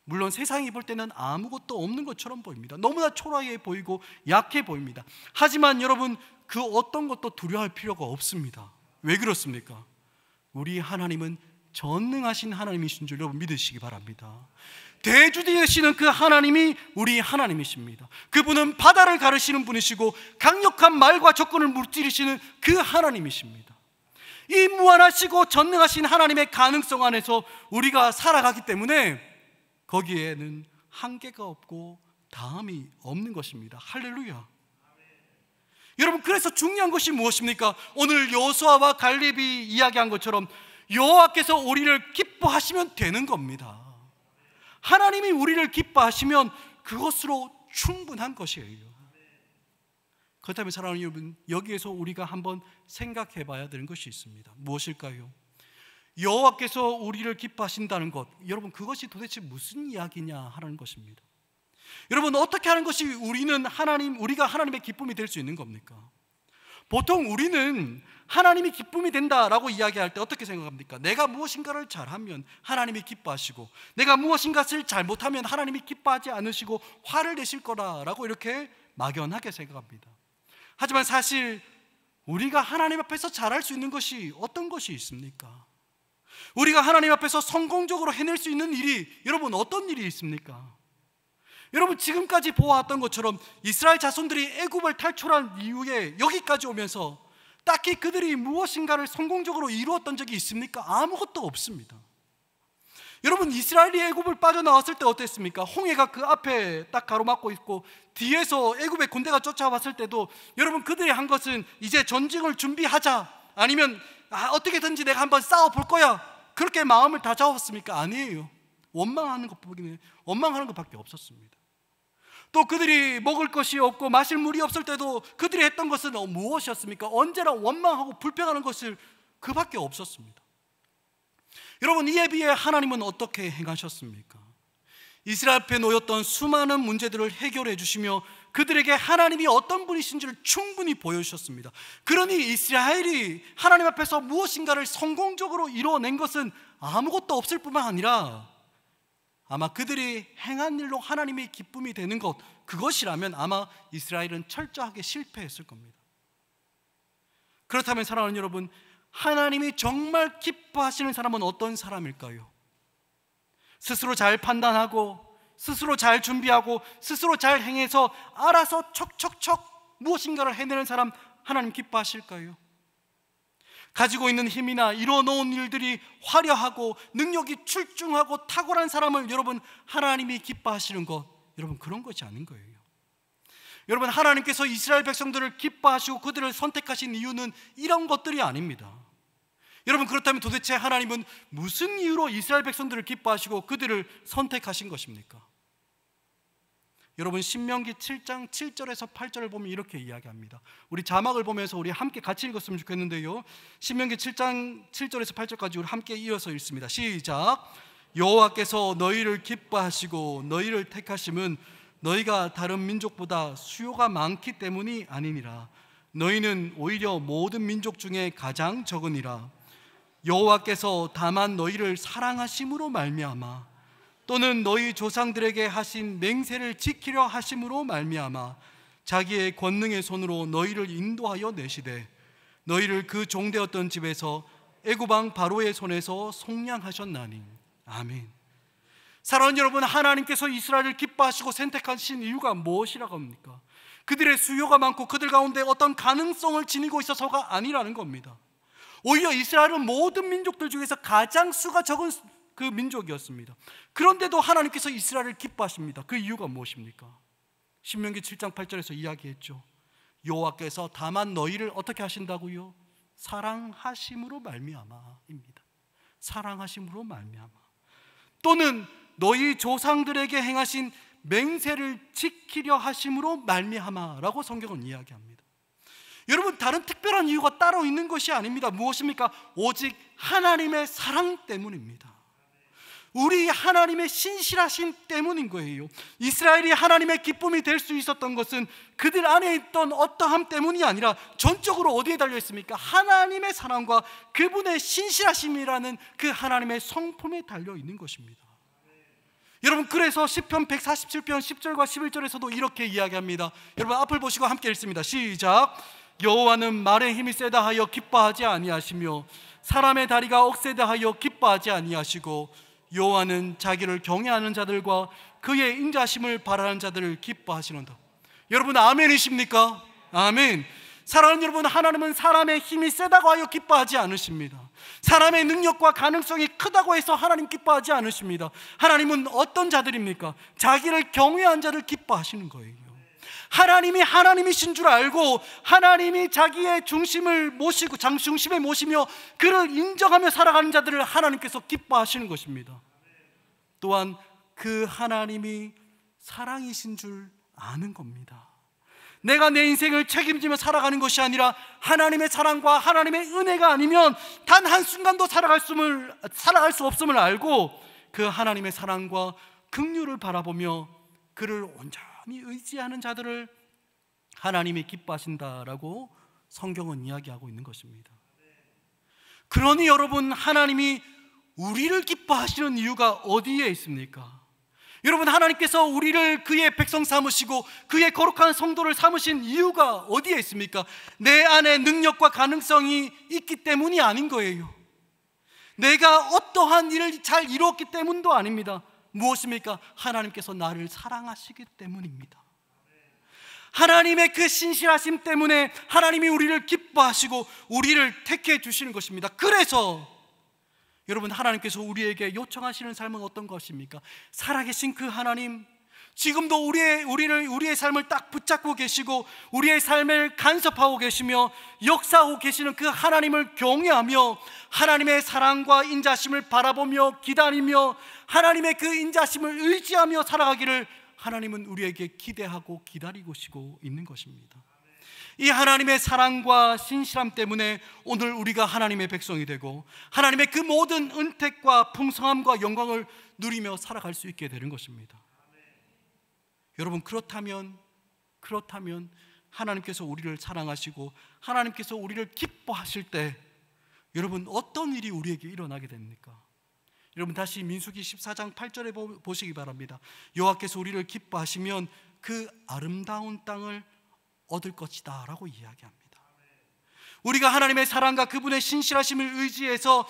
물론 세상이 볼 때는 아무것도 없는 것처럼 보입니다. 너무나 초라해 보이고 약해 보입니다. 하지만 여러분, 그 어떤 것도 두려워할 필요가 없습니다. 왜 그렇습니까? 우리 하나님은 전능하신 하나님이신 줄 여러분 믿으시기 바랍니다. 대주 되시는 그 하나님이 우리 하나님이십니다. 그분은 바다를 가르시는 분이시고 강력한 말과 적군을 무찌르시는 그 하나님이십니다. 이 무한하시고 전능하신 하나님의 가능성 안에서 우리가 살아가기 때문에 거기에는 한계가 없고 다함이 없는 것입니다. 할렐루야. 여러분, 그래서 중요한 것이 무엇입니까? 오늘 여호수아와 갈렙이 이야기한 것처럼 여호와께서 우리를 기뻐하시면 되는 겁니다. 하나님이 우리를 기뻐하시면 그것으로 충분한 것이에요. 그렇다면 사랑하는 여러분, 여기에서 우리가 한번 생각해 봐야 되는 것이 있습니다. 무엇일까요? 여호와께서 우리를 기뻐하신다는 것, 여러분 그것이 도대체 무슨 이야기냐 하는 것입니다. 여러분, 어떻게 하는 것이 우리가 하나님의 기쁨이 될 수 있는 겁니까? 보통 우리는 하나님이 기쁨이 된다라고 이야기할 때 어떻게 생각합니까? 내가 무엇인가를 잘하면 하나님이 기뻐하시고 내가 무엇인가를 잘못하면 하나님이 기뻐하지 않으시고 화를 내실 거라라고 이렇게 막연하게 생각합니다. 하지만 사실 우리가 하나님 앞에서 잘할 수 있는 것이 어떤 것이 있습니까? 우리가 하나님 앞에서 성공적으로 해낼 수 있는 일이 여러분 어떤 일이 있습니까? 여러분, 지금까지 보아왔던 것처럼 이스라엘 자손들이 애굽을 탈출한 이후에 여기까지 오면서 딱히 그들이 무엇인가를 성공적으로 이루었던 적이 있습니까? 아무것도 없습니다. 여러분, 이스라엘이 애굽을 빠져나왔을 때 어땠습니까? 홍해가 그 앞에 딱 가로막고 있고 뒤에서 애굽의 군대가 쫓아왔을 때도 여러분, 그들이 한 것은 이제 전쟁을 준비하자, 아니면 어떻게든지 내가 한번 싸워볼 거야, 그렇게 마음을 다 잡았습니까? 아니에요. 원망하는 것밖에 없었습니다. 또 그들이 먹을 것이 없고 마실 물이 없을 때도 그들이 했던 것은 무엇이었습니까? 언제나 원망하고 불평하는 것을 그밖에 없었습니다. 여러분, 이에 비해 하나님은 어떻게 행하셨습니까? 이스라엘 앞에 놓였던 수많은 문제들을 해결해 주시며 그들에게 하나님이 어떤 분이신지를 충분히 보여주셨습니다. 그러니 이스라엘이 하나님 앞에서 무엇인가를 성공적으로 이루어낸 것은 아무것도 없을 뿐만 아니라 아마 그들이 행한 일로 하나님의 기쁨이 되는 것, 그것이라면 아마 이스라엘은 철저하게 실패했을 겁니다. 그렇다면 사랑하는 여러분, 하나님이 정말 기뻐하시는 사람은 어떤 사람일까요? 스스로 잘 판단하고 스스로 잘 준비하고 스스로 잘 행해서 알아서 척척척 무엇인가를 해내는 사람 하나님 기뻐하실까요? 가지고 있는 힘이나 이뤄놓은 일들이 화려하고 능력이 출중하고 탁월한 사람을 여러분 하나님이 기뻐하시는 것, 여러분 그런 것이 아닌 거예요. 여러분, 하나님께서 이스라엘 백성들을 기뻐하시고 그들을 선택하신 이유는 이런 것들이 아닙니다. 여러분, 그렇다면 도대체 하나님은 무슨 이유로 이스라엘 백성들을 기뻐하시고 그들을 선택하신 것입니까? 여러분, 신명기 7장 7절에서 8절을 보면 이렇게 이야기합니다. 우리 자막을 보면서 우리 함께 같이 읽었으면 좋겠는데요, 신명기 7장 7절에서 8절까지 우리 함께 이어서 읽습니다. 시작. 여호와께서 너희를 기뻐하시고 너희를 택하심은 너희가 다른 민족보다 수요가 많기 때문이 아니니라. 너희는 오히려 모든 민족 중에 가장 적으니라. 여호와께서 다만 너희를 사랑하심으로 말미암아 또는 너희 조상들에게 하신 맹세를 지키려 하심으로 말미암아 자기의 권능의 손으로 너희를 인도하여 내시되 너희를 그 종되었던 집에서 애굽 왕 바로의 손에서 속량하셨나니. 아멘. 사랑하는 여러분, 하나님께서 이스라엘을 기뻐하시고 선택하신 이유가 무엇이라고 합니까? 그들의 수요가 많고 그들 가운데 어떤 가능성을 지니고 있어서가 아니라는 겁니다. 오히려 이스라엘은 모든 민족들 중에서 가장 수가 적은 그 민족이었습니다. 그런데도 하나님께서 이스라엘을 기뻐하십니다. 그 이유가 무엇입니까? 신명기 7장 8절에서 이야기했죠. 여호와께서 다만 너희를 어떻게 하신다고요? 사랑하심으로 말미암아입니다. 사랑하심으로 말미암아. 또는 너희 조상들에게 행하신 맹세를 지키려 하심으로 말미암아라고 성경은 이야기합니다. 여러분, 다른 특별한 이유가 따로 있는 것이 아닙니다. 무엇입니까? 오직 하나님의 사랑 때문입니다. 우리 하나님의 신실하심 때문인 거예요. 이스라엘이 하나님의 기쁨이 될 수 있었던 것은 그들 안에 있던 어떠함 때문이 아니라 전적으로 어디에 달려 있습니까? 하나님의 사랑과 그분의 신실하심이라는 그 하나님의 성품에 달려 있는 것입니다. 여러분, 그래서 시편 147편 10절과 11절에서도 이렇게 이야기합니다. 여러분, 앞을 보시고 함께 읽습니다. 시작. 여호와는 말의 힘이 세다 하여 기뻐하지 아니하시며 사람의 다리가 억세다 하여 기뻐하지 아니하시고 여호와는 자기를 경외하는 자들과 그의 인자심을 바라는 자들을 기뻐하시는다. 여러분 아멘이십니까? 아멘. 사랑하는 여러분, 하나님은 사람의 힘이 세다고 하여 기뻐하지 않으십니다. 사람의 능력과 가능성이 크다고 해서 하나님 기뻐하지 않으십니다. 하나님은 어떤 자들입니까? 자기를 경외한 자를 기뻐하시는 거예요. 하나님이 하나님이신 줄 알고 하나님이 자기의 중심을 모시고 중심에 모시며 그를 인정하며 살아가는 자들을 하나님께서 기뻐하시는 것입니다. 또한 그 하나님이 사랑이신 줄 아는 겁니다. 내가 내 인생을 책임지며 살아가는 것이 아니라 하나님의 사랑과 하나님의 은혜가 아니면 단 한순간도 살아갈 수 없음을 알고 그 하나님의 사랑과 긍휼을 바라보며 그를 온전히 의지하는 자들을 하나님이 기뻐하신다라고 성경은 이야기하고 있는 것입니다. 그러니 여러분, 하나님이 우리를 기뻐하시는 이유가 어디에 있습니까? 여러분, 하나님께서 우리를 그의 백성 삼으시고 그의 거룩한 성도를 삼으신 이유가 어디에 있습니까? 내 안에 능력과 가능성이 있기 때문이 아닌 거예요. 내가 어떠한 일을 잘 이루었기 때문도 아닙니다. 무엇입니까? 하나님께서 나를 사랑하시기 때문입니다. 하나님의 그 신실하심 때문에 하나님이 우리를 기뻐하시고 우리를 택해 주시는 것입니다. 그래서 여러분, 하나님께서 우리에게 요청하시는 삶은 어떤 것입니까? 살아계신 그 하나님, 지금도 우리의 삶을 딱 붙잡고 계시고 우리의 삶을 간섭하고 계시며 역사하고 계시는 그 하나님을 경외하며 하나님의 사랑과 인자심을 바라보며 기다리며 하나님의 그 인자심을 의지하며 살아가기를 하나님은 우리에게 기대하고 기다리고 있는 것입니다. 이 하나님의 사랑과 신실함 때문에 오늘 우리가 하나님의 백성이 되고 하나님의 그 모든 은택과 풍성함과 영광을 누리며 살아갈 수 있게 되는 것입니다. 여러분, 그렇다면 하나님께서 우리를 사랑하시고 하나님께서 우리를 기뻐하실 때 여러분, 어떤 일이 우리에게 일어나게 됩니까? 여러분, 다시 민수기 14장 8절에 보시기 바랍니다. 여호와께서 우리를 기뻐하시면 그 아름다운 땅을 얻을 것이다 라고 이야기합니다. 우리가 하나님의 사랑과 그분의 신실하심을 의지해서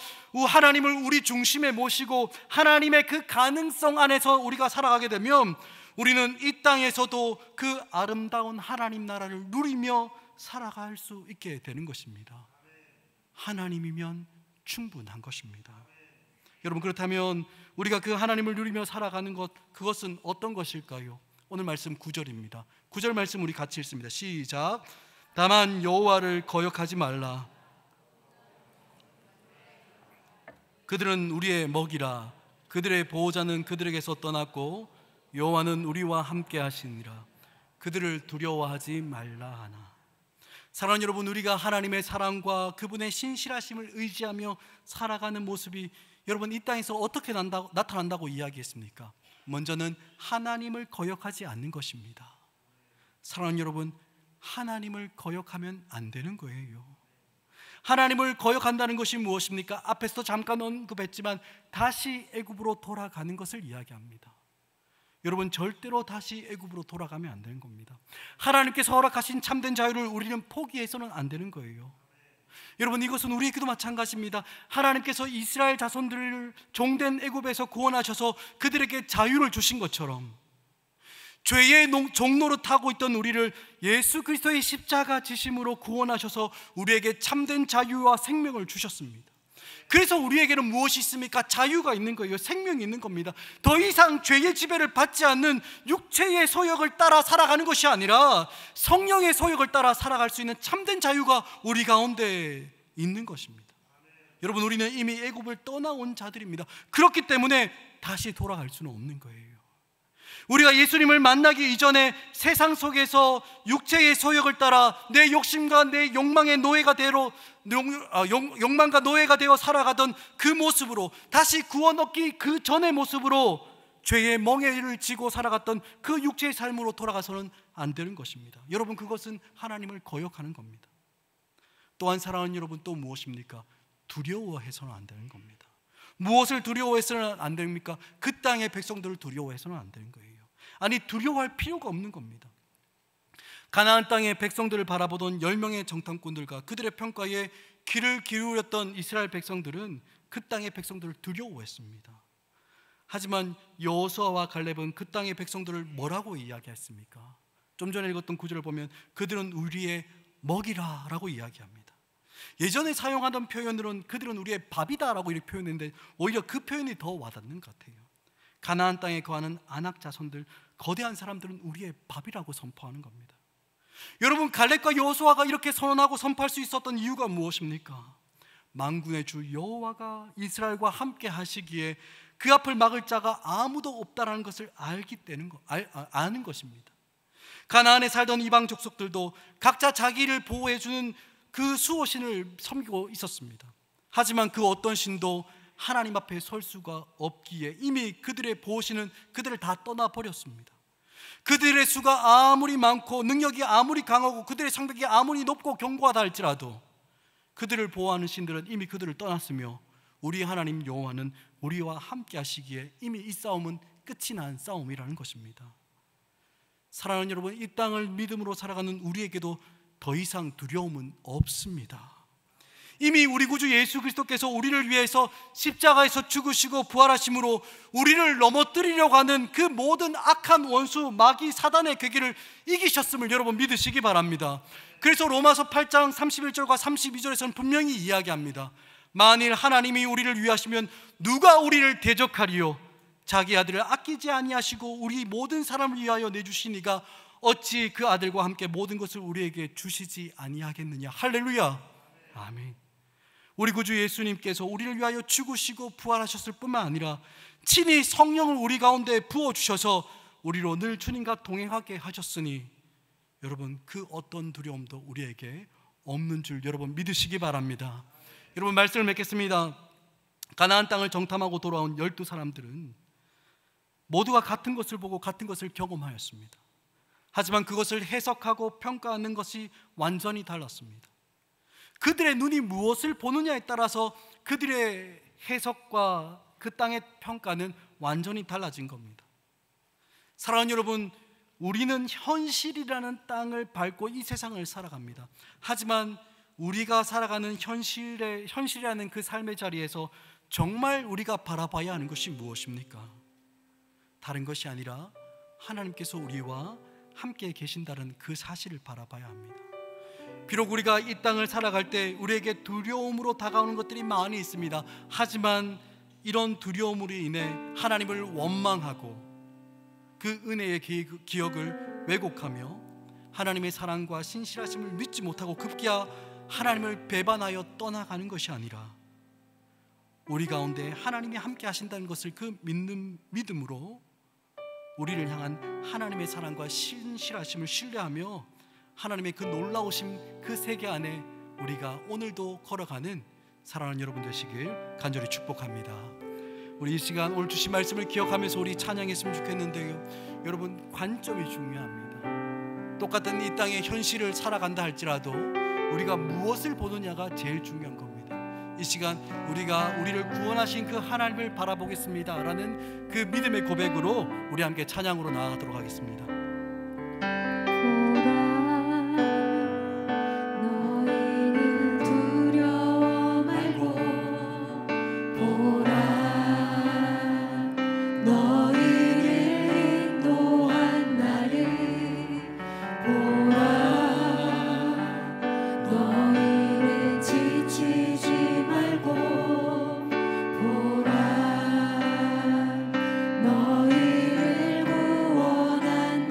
하나님을 우리 중심에 모시고 하나님의 그 가능성 안에서 우리가 살아가게 되면 우리는 이 땅에서도 그 아름다운 하나님 나라를 누리며 살아갈 수 있게 되는 것입니다. 하나님이면 충분한 것입니다. 여러분, 그렇다면 우리가 그 하나님을 누리며 살아가는 것, 그것은 어떤 것일까요? 오늘 말씀 9절입니다. 9절 말씀 우리 같이 읽습니다. 시작. 다만 여호와를 거역하지 말라. 그들은 우리의 먹이라. 그들의 보호자는 그들에게서 떠났고 여호와는 우리와 함께 하시니라. 그들을 두려워하지 말라 하나. 사랑하는 여러분, 우리가 하나님의 사랑과 그분의 신실하심을 의지하며 살아가는 모습이 여러분 이 땅에서 어떻게 나타난다고 이야기했습니까? 먼저는 하나님을 거역하지 않는 것입니다. 사랑하는 여러분, 하나님을 거역하면 안 되는 거예요. 하나님을 거역한다는 것이 무엇입니까? 앞에서 잠깐 언급했지만 다시 애굽으로 돌아가는 것을 이야기합니다. 여러분, 절대로 다시 애굽으로 돌아가면 안 되는 겁니다. 하나님께서 허락하신 참된 자유를 우리는 포기해서는 안 되는 거예요. 여러분, 이것은 우리에게도 마찬가지입니다. 하나님께서 이스라엘 자손들을 종된 애굽에서 구원하셔서 그들에게 자유를 주신 것처럼 죄의 종노릇 하고 있던 우리를 예수 그리스도의 십자가 지심으로 구원하셔서 우리에게 참된 자유와 생명을 주셨습니다. 그래서 우리에게는 무엇이 있습니까? 자유가 있는 거예요. 생명이 있는 겁니다. 더 이상 죄의 지배를 받지 않는 육체의 소욕을 따라 살아가는 것이 아니라 성령의 소욕을 따라 살아갈 수 있는 참된 자유가 우리 가운데 있는 것입니다. 여러분, 우리는 이미 애굽을 떠나온 자들입니다. 그렇기 때문에 다시 돌아갈 수는 없는 거예요. 우리가 예수님을 만나기 이전에 세상 속에서 육체의 소욕을 따라 내 욕심과 내 욕망의 노예가 욕망과 노예가 되어 살아가던 그 모습으로, 다시 구원 얻기 그 전의 모습으로 죄의 멍에를 지고 살아갔던 그 육체의 삶으로 돌아가서는 안 되는 것입니다. 여러분, 그것은 하나님을 거역하는 겁니다. 또한 사랑하는 여러분, 또 무엇입니까? 두려워해서는 안 되는 겁니다. 무엇을 두려워해서는 안 됩니까? 그 땅의 백성들을 두려워해서는 안 되는 거예요. 아니, 두려워할 필요가 없는 겁니다. 가나안 땅의 백성들을 바라보던 10명의 정탐꾼들과 그들의 평가에 귀를 기울였던 이스라엘 백성들은 그 땅의 백성들을 두려워했습니다. 하지만 여호수아와 갈렙은 그 땅의 백성들을 뭐라고 이야기했습니까? 좀 전에 읽었던 구절을 보면 그들은 우리의 먹이라 라고 이야기합니다. 예전에 사용하던 표현으로는 그들은 우리의 밥이다 라고 이렇게 표현했는데 오히려 그 표현이 더 와닿는 것 같아요. 가나안 땅에 거하는 아낙 자손들, 거대한 사람들은 우리의 밥이라고 선포하는 겁니다. 여러분, 갈렙과 여호수아가 이렇게 선언하고 선포할 수 있었던 이유가 무엇입니까? 만군의 주 여호와가 이스라엘과 함께 하시기에 그 앞을 막을 자가 아무도 없다라는 것을 아는 것입니다. 가나안에 살던 이방 족속들도 각자 자기를 보호해주는 그 수호신을 섬기고 있었습니다. 하지만 그 어떤 신도 하나님 앞에 설 수가 없기에 이미 그들의 보호신은 그들을 다 떠나버렸습니다. 그들의 수가 아무리 많고 능력이 아무리 강하고 그들의 성벽이 아무리 높고 견고하다 할지라도 그들을 보호하는 신들은 이미 그들을 떠났으며 우리 하나님 여호와는 우리와 함께 하시기에 이미 이 싸움은 끝이 난 싸움이라는 것입니다. 사랑하는 여러분, 이 땅을 믿음으로 살아가는 우리에게도 더 이상 두려움은 없습니다. 이미 우리 구주 예수 그리스도께서 우리를 위해서 십자가에서 죽으시고 부활하심으로 우리를 넘어뜨리려고 하는 그 모든 악한 원수 마귀 사단의 괴계를 이기셨음을 여러분 믿으시기 바랍니다. 그래서 로마서 8장 31절과 32절에서는 분명히 이야기합니다. 만일 하나님이 우리를 위하시면 누가 우리를 대적하리요? 자기 아들을 아끼지 아니하시고 우리 모든 사람을 위하여 내주시니가 어찌 그 아들과 함께 모든 것을 우리에게 주시지 아니하겠느냐. 할렐루야. 아멘. 우리 구주 예수님께서 우리를 위하여 죽으시고 부활하셨을 뿐만 아니라 친히 성령을 우리 가운데 부어주셔서 우리로 늘 주님과 동행하게 하셨으니 여러분, 그 어떤 두려움도 우리에게 없는 줄 여러분 믿으시기 바랍니다. 여러분, 말씀을 맺겠습니다. 가나안 땅을 정탐하고 돌아온 12사람들은 모두가 같은 것을 보고 같은 것을 경험하였습니다. 하지만 그것을 해석하고 평가하는 것이 완전히 달랐습니다. 그들의 눈이 무엇을 보느냐에 따라서 그들의 해석과 그 땅의 평가는 완전히 달라진 겁니다. 사랑하는 여러분, 우리는 현실이라는 땅을 밟고 이 세상을 살아갑니다. 하지만 우리가 살아가는 현실이라는 그 삶의 자리에서 정말 우리가 바라봐야 하는 것이 무엇입니까? 다른 것이 아니라 하나님께서 우리와 함께 계신다는 그 사실을 바라봐야 합니다. 비록 우리가 이 땅을 살아갈 때 우리에게 두려움으로 다가오는 것들이 많이 있습니다. 하지만 이런 두려움으로 인해 하나님을 원망하고 그 은혜의 기억을 왜곡하며 하나님의 사랑과 신실하심을 믿지 못하고 급기야 하나님을 배반하여 떠나가는 것이 아니라 우리 가운데 하나님이 함께 하신다는 것을 그 믿음으로 우리를 향한 하나님의 사랑과 신실하심을 신뢰하며 하나님의 그 놀라우신 그 세계 안에 우리가 오늘도 걸어가는 사랑하는 여러분 되시길 간절히 축복합니다. 우리 이 시간 오늘 주신 말씀을 기억하면서 우리 찬양했으면 좋겠는데요, 여러분, 관점이 중요합니다. 똑같은 이 땅의 현실을 살아간다 할지라도 우리가 무엇을 보느냐가 제일 중요한 겁니다. 이 시간 우리가 우리를 구원하신 그 하나님을 바라보겠습니다 라는 그 믿음의 고백으로 우리 함께 찬양으로 나아가도록 하겠습니다.
너희를 구원한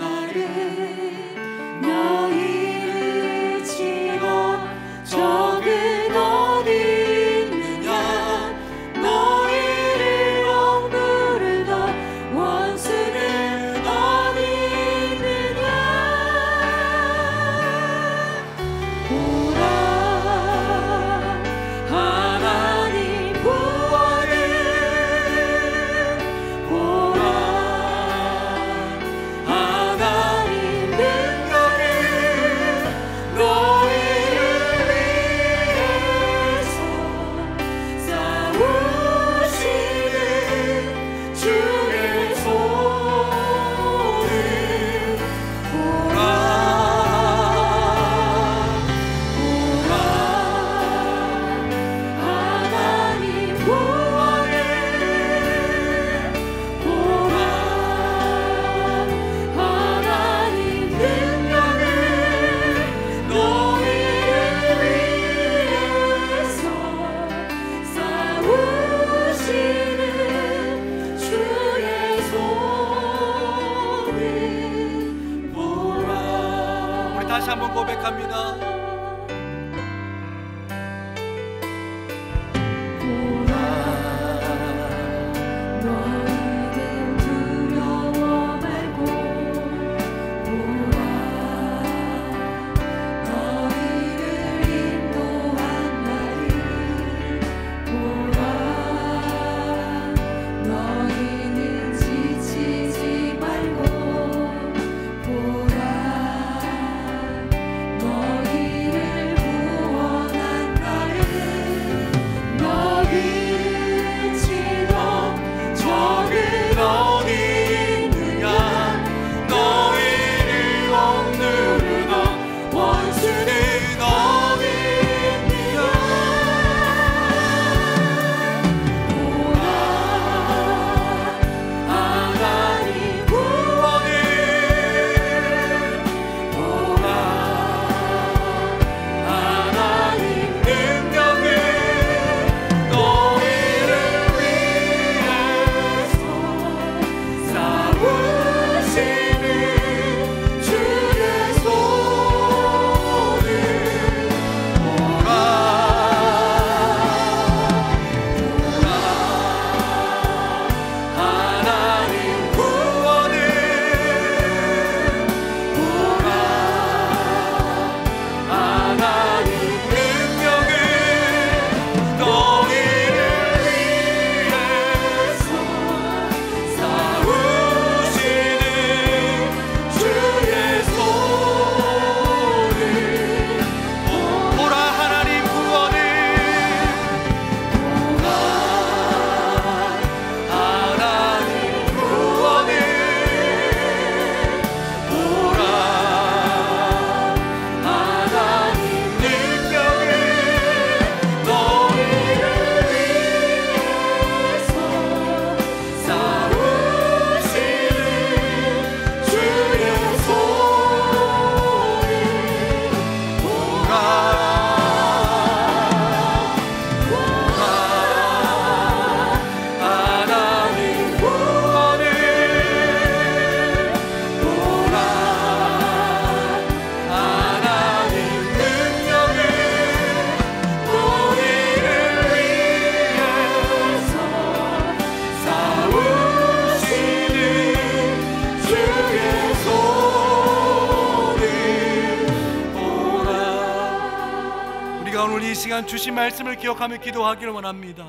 시간 주신 말씀을 기억하며 기도하기를 원합니다.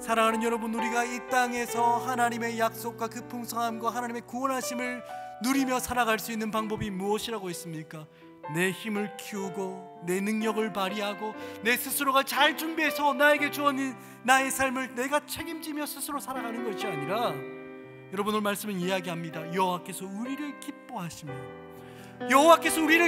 사랑하는 여러분, 우리가 이 땅에서 하나님의 약속과 그 풍성함과 하나님의 구원하심을 누리며 살아갈 수 있는 방법이 무엇이라고 있습니까? 내 힘을 키우고 내 능력을 발휘하고 내 스스로가 잘 준비해서 나에게 주어진 나의 삶을 내가 책임지며 스스로 살아가는 것이 아니라, 여러분 오늘 말씀은 이야기합니다. 여호와께서 우리를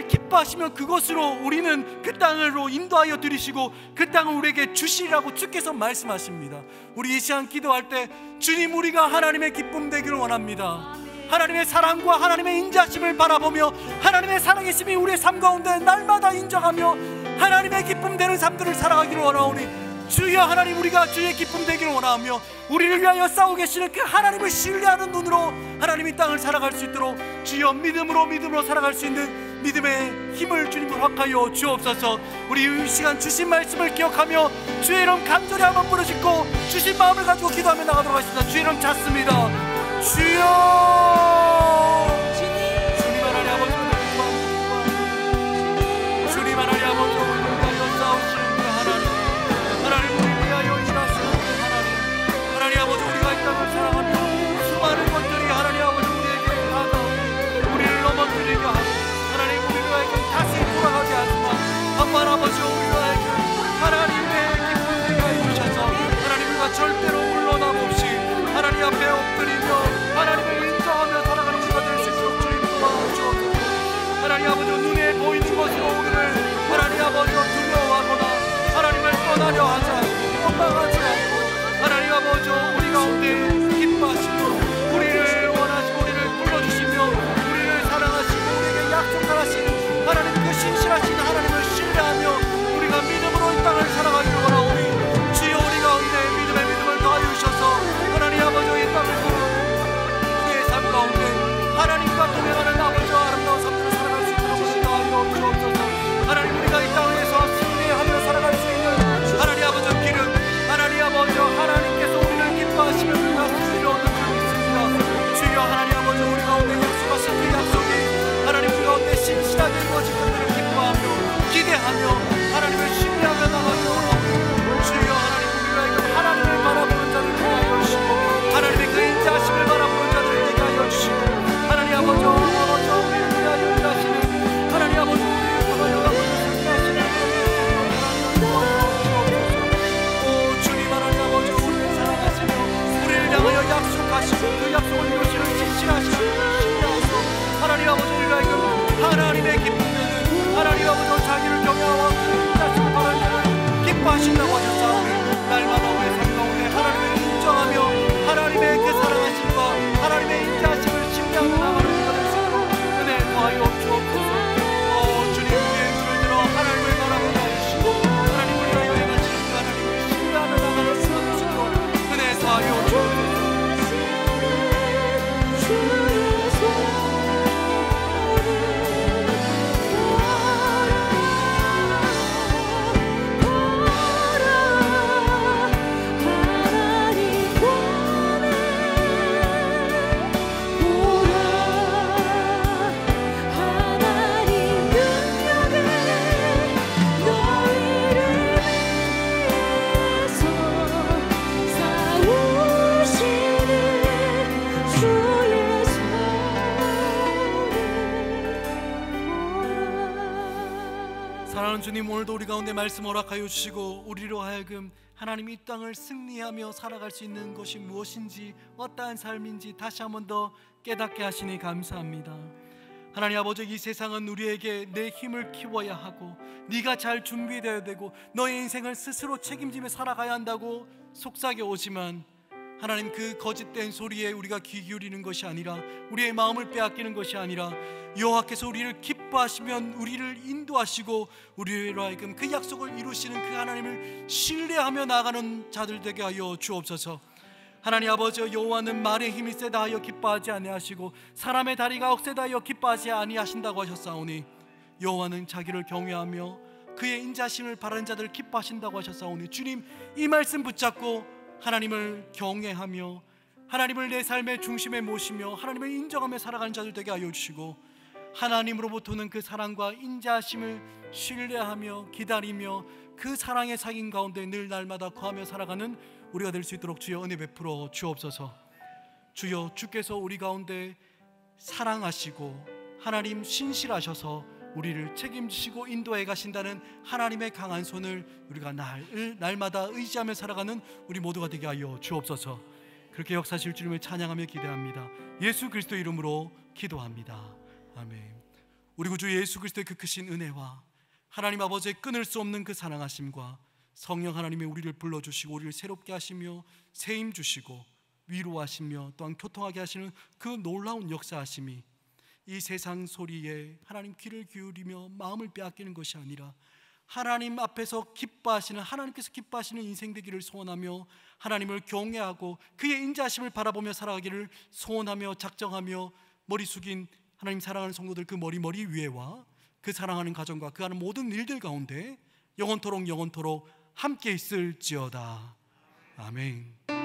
기뻐하시면 그것으로 우리는 그 땅으로 인도하여 들이시고 그 땅을 우리에게 주시리라고 주께서 말씀하십니다. 우리 이 시간 기도할 때 주님, 우리가 하나님의 기쁨 되기를 원합니다. 하나님의 사랑과 하나님의 인자심을 바라보며 하나님의 살아계심이 우리의 삶 가운데 날마다 인정하며 하나님의 기쁨 되는 삶들을 살아가기를 원하오니, 주여 하나님, 우리가 주의 기쁨 되기를 원하며 우리를 위하여 싸우고 계시는 그 하나님을 신뢰하는 눈으로 하나님이 땅을 살아갈 수 있도록 주여 믿음으로 살아갈 수 있는 믿음의 힘을 주님을 확하여 주옵소서. 우리 이 시간 주신 말씀을 기억하며 주의 이름 간절히 한번 부르짖고 주신 마음을 가지고 기도하며 나가도록 하겠습니다. 주의 이름 찾습니다. 주여, 주님 하나님 아버지, 주님 하나님 아버지, 우리를 위하여 싸우시는 그 하나님, 우리를 위하여 일하시는 그 하나님 아버지, 우리가 이 땅을 살아가며 수많은 것들이 하나님 아버지 우리에게 다가오고 우리를 넘어뜨리게 하고 하나님, 우리에게 다시 돌아가게 하지만 한번 아버지, 우리에게 하나님의 기쁨 되게 해주셔서 하나님, 우리가 절대로 물러나 봅시 하나님 앞에 엎드리며 하나님을 인정하며 살아가는 우리가 될 수 있도록 주님 도와주옵소서. 하나님 아버지, 눈에 보이는 것으로 우리를 하나님 아버지 두려워하거나 하나님을 떠나려 하지 않고 원망하지 않고 하나님 아버지 우리 가운데 기뻐하시고 우리를 원하시고 우리를 불러주시며 우리를 사랑하시고 우리에게 약속하신 하나님, 그 신실하신 하나님을 신뢰하며 우리가 믿음으로 이 땅을 살아가기를 원하오니, 주여 우리 가운데 믿음을 더하여 주셔서 하나님 아버지 이 땅을 우리의 삶 가운데 하나님과 동행하는 아버지와 아름다운 삶을 살아갈 수 있도록 인도하여 주옵소서. 하나님, 우리가 이 땅에서 승리하며 살아갈 수 있는 하나님 아버지 기름, 하나님 아버지 하나님께서 우리를 기뻐하시며 우리가 승리를 얻는 줄 믿습니다. 주여 하나님 아버지, 우리 가운데 약속하신 그 약속이 하나님 우리 가운데 신실하게 이루어질 것들을 기뻐하며 기대하며 하나님을 신뢰하며 나가기로 원하오니, 주여 하나님, 우리가 하나님을 바라보는 자들 되게 하여 주시고 하나님의 그 인자하심을 바라보는 자들 되게 하여 주시고 하나님 아버지 우리를 위하여 일하시는 하나님 아버지, 우리를 통하여 승리하시는 주님 하나님 아버지, 우리를 사랑하시며 우리를 향하여 약속하시고 그 약속을 이루시는 신실하시는 신뢰하소 하나님 아버지, 우리가 하나님의 기쁨 되는 하나님 아버지 자기를 경외하고 그 인자심을 바라는 자를 기뻐하신다고 하셨사오니, 날마다 우리의 삶 가운데 하나님을 인정하며 하나님의 그 사랑하심과 하나님의 인자하심을 신뢰하며 나가는 우리가 될 수 있도록 은혜 더하여 주옵소서. 주님, 우리의 눈을 들어 하나님을 바라보게 하시고 하나님, 우리가 여행하시는 그 하나님을 신뢰하며 나가는 수가 될 수 있도록 은혜 더하여 주옵소서. 사랑하는 주님, 오늘도 우리 가운데 말씀 허락하여 주시고 우리로 하여금 하나님 이 땅을 승리하며 살아갈 수 있는 것이 무엇인지 어떠한 삶인지 다시 한 번 더 깨닫게 하시니 감사합니다. 하나님 아버지, 이 세상은 우리에게 내 힘을 키워야 하고 네가 잘 준비되어야 되고 너의 인생을 스스로 책임지며 살아가야 한다고 속삭여 오지만, 하나님 그 거짓된 소리에 우리가 귀 기울이는 것이 아니라 우리의 마음을 빼앗기는 것이 아니라 여호와께서 우리를 기뻐하시면 우리를 인도하시고 우리로 하여금 그 약속을 이루시는 그 하나님을 신뢰하며 나아가는 자들 되게 하여 주옵소서. 하나님 아버지, 여호와는 말의 힘이 세다 하여 기뻐하지 아니하시고 사람의 다리가 억세다 하여 기뻐하지 아니하신다고 하셨사오니, 여호와는 자기를 경외하며 그의 인자심을 바라는 자들을 기뻐하신다고 하셨사오니, 주님 이 말씀 붙잡고 하나님을 경외하며 하나님을 내 삶의 중심에 모시며 하나님을 인정하며 살아가는 자들 되게 하여 주시고, 하나님으로부터는 그 사랑과 인자하심을 신뢰하며 기다리며 그 사랑의 상인 가운데 늘 날마다 거하며 살아가는 우리가 될 수 있도록 주여 은혜 베풀어 주옵소서. 주여, 주께서 우리 가운데 사랑하시고 하나님 신실하셔서 우리를 책임지시고 인도해 가신다는 하나님의 강한 손을 우리가 날마다 의지하며 살아가는 우리 모두가 되게 하여 주옵소서. 그렇게 역사하실 주님을 찬양하며 기대합니다. 예수 그리스도 이름으로 기도합니다. 아멘. 우리 구주 예수 그리스도의 그 크신 은혜와 하나님 아버지의 끊을 수 없는 그 사랑하심과 성령 하나님이 우리를 불러주시고 우리를 새롭게 하시며 세임 주시고 위로하시며 또한 교통하게 하시는 그 놀라운 역사하심이 이 세상 소리에 하나님 귀를 기울이며 마음을 빼앗기는 것이 아니라 하나님 앞에서 기뻐하시는, 하나님께서 기뻐하시는 인생 되기를 소원하며 하나님을 경외하고 그의 인자하심을 바라보며 살아가기를 소원하며 작정하며 머리 숙인 하나님 사랑하는 성도들 그 머리 위에와 그 사랑하는 가정과 그 하는 모든 일들 가운데 영원토록 함께 있을지어다. 아멘.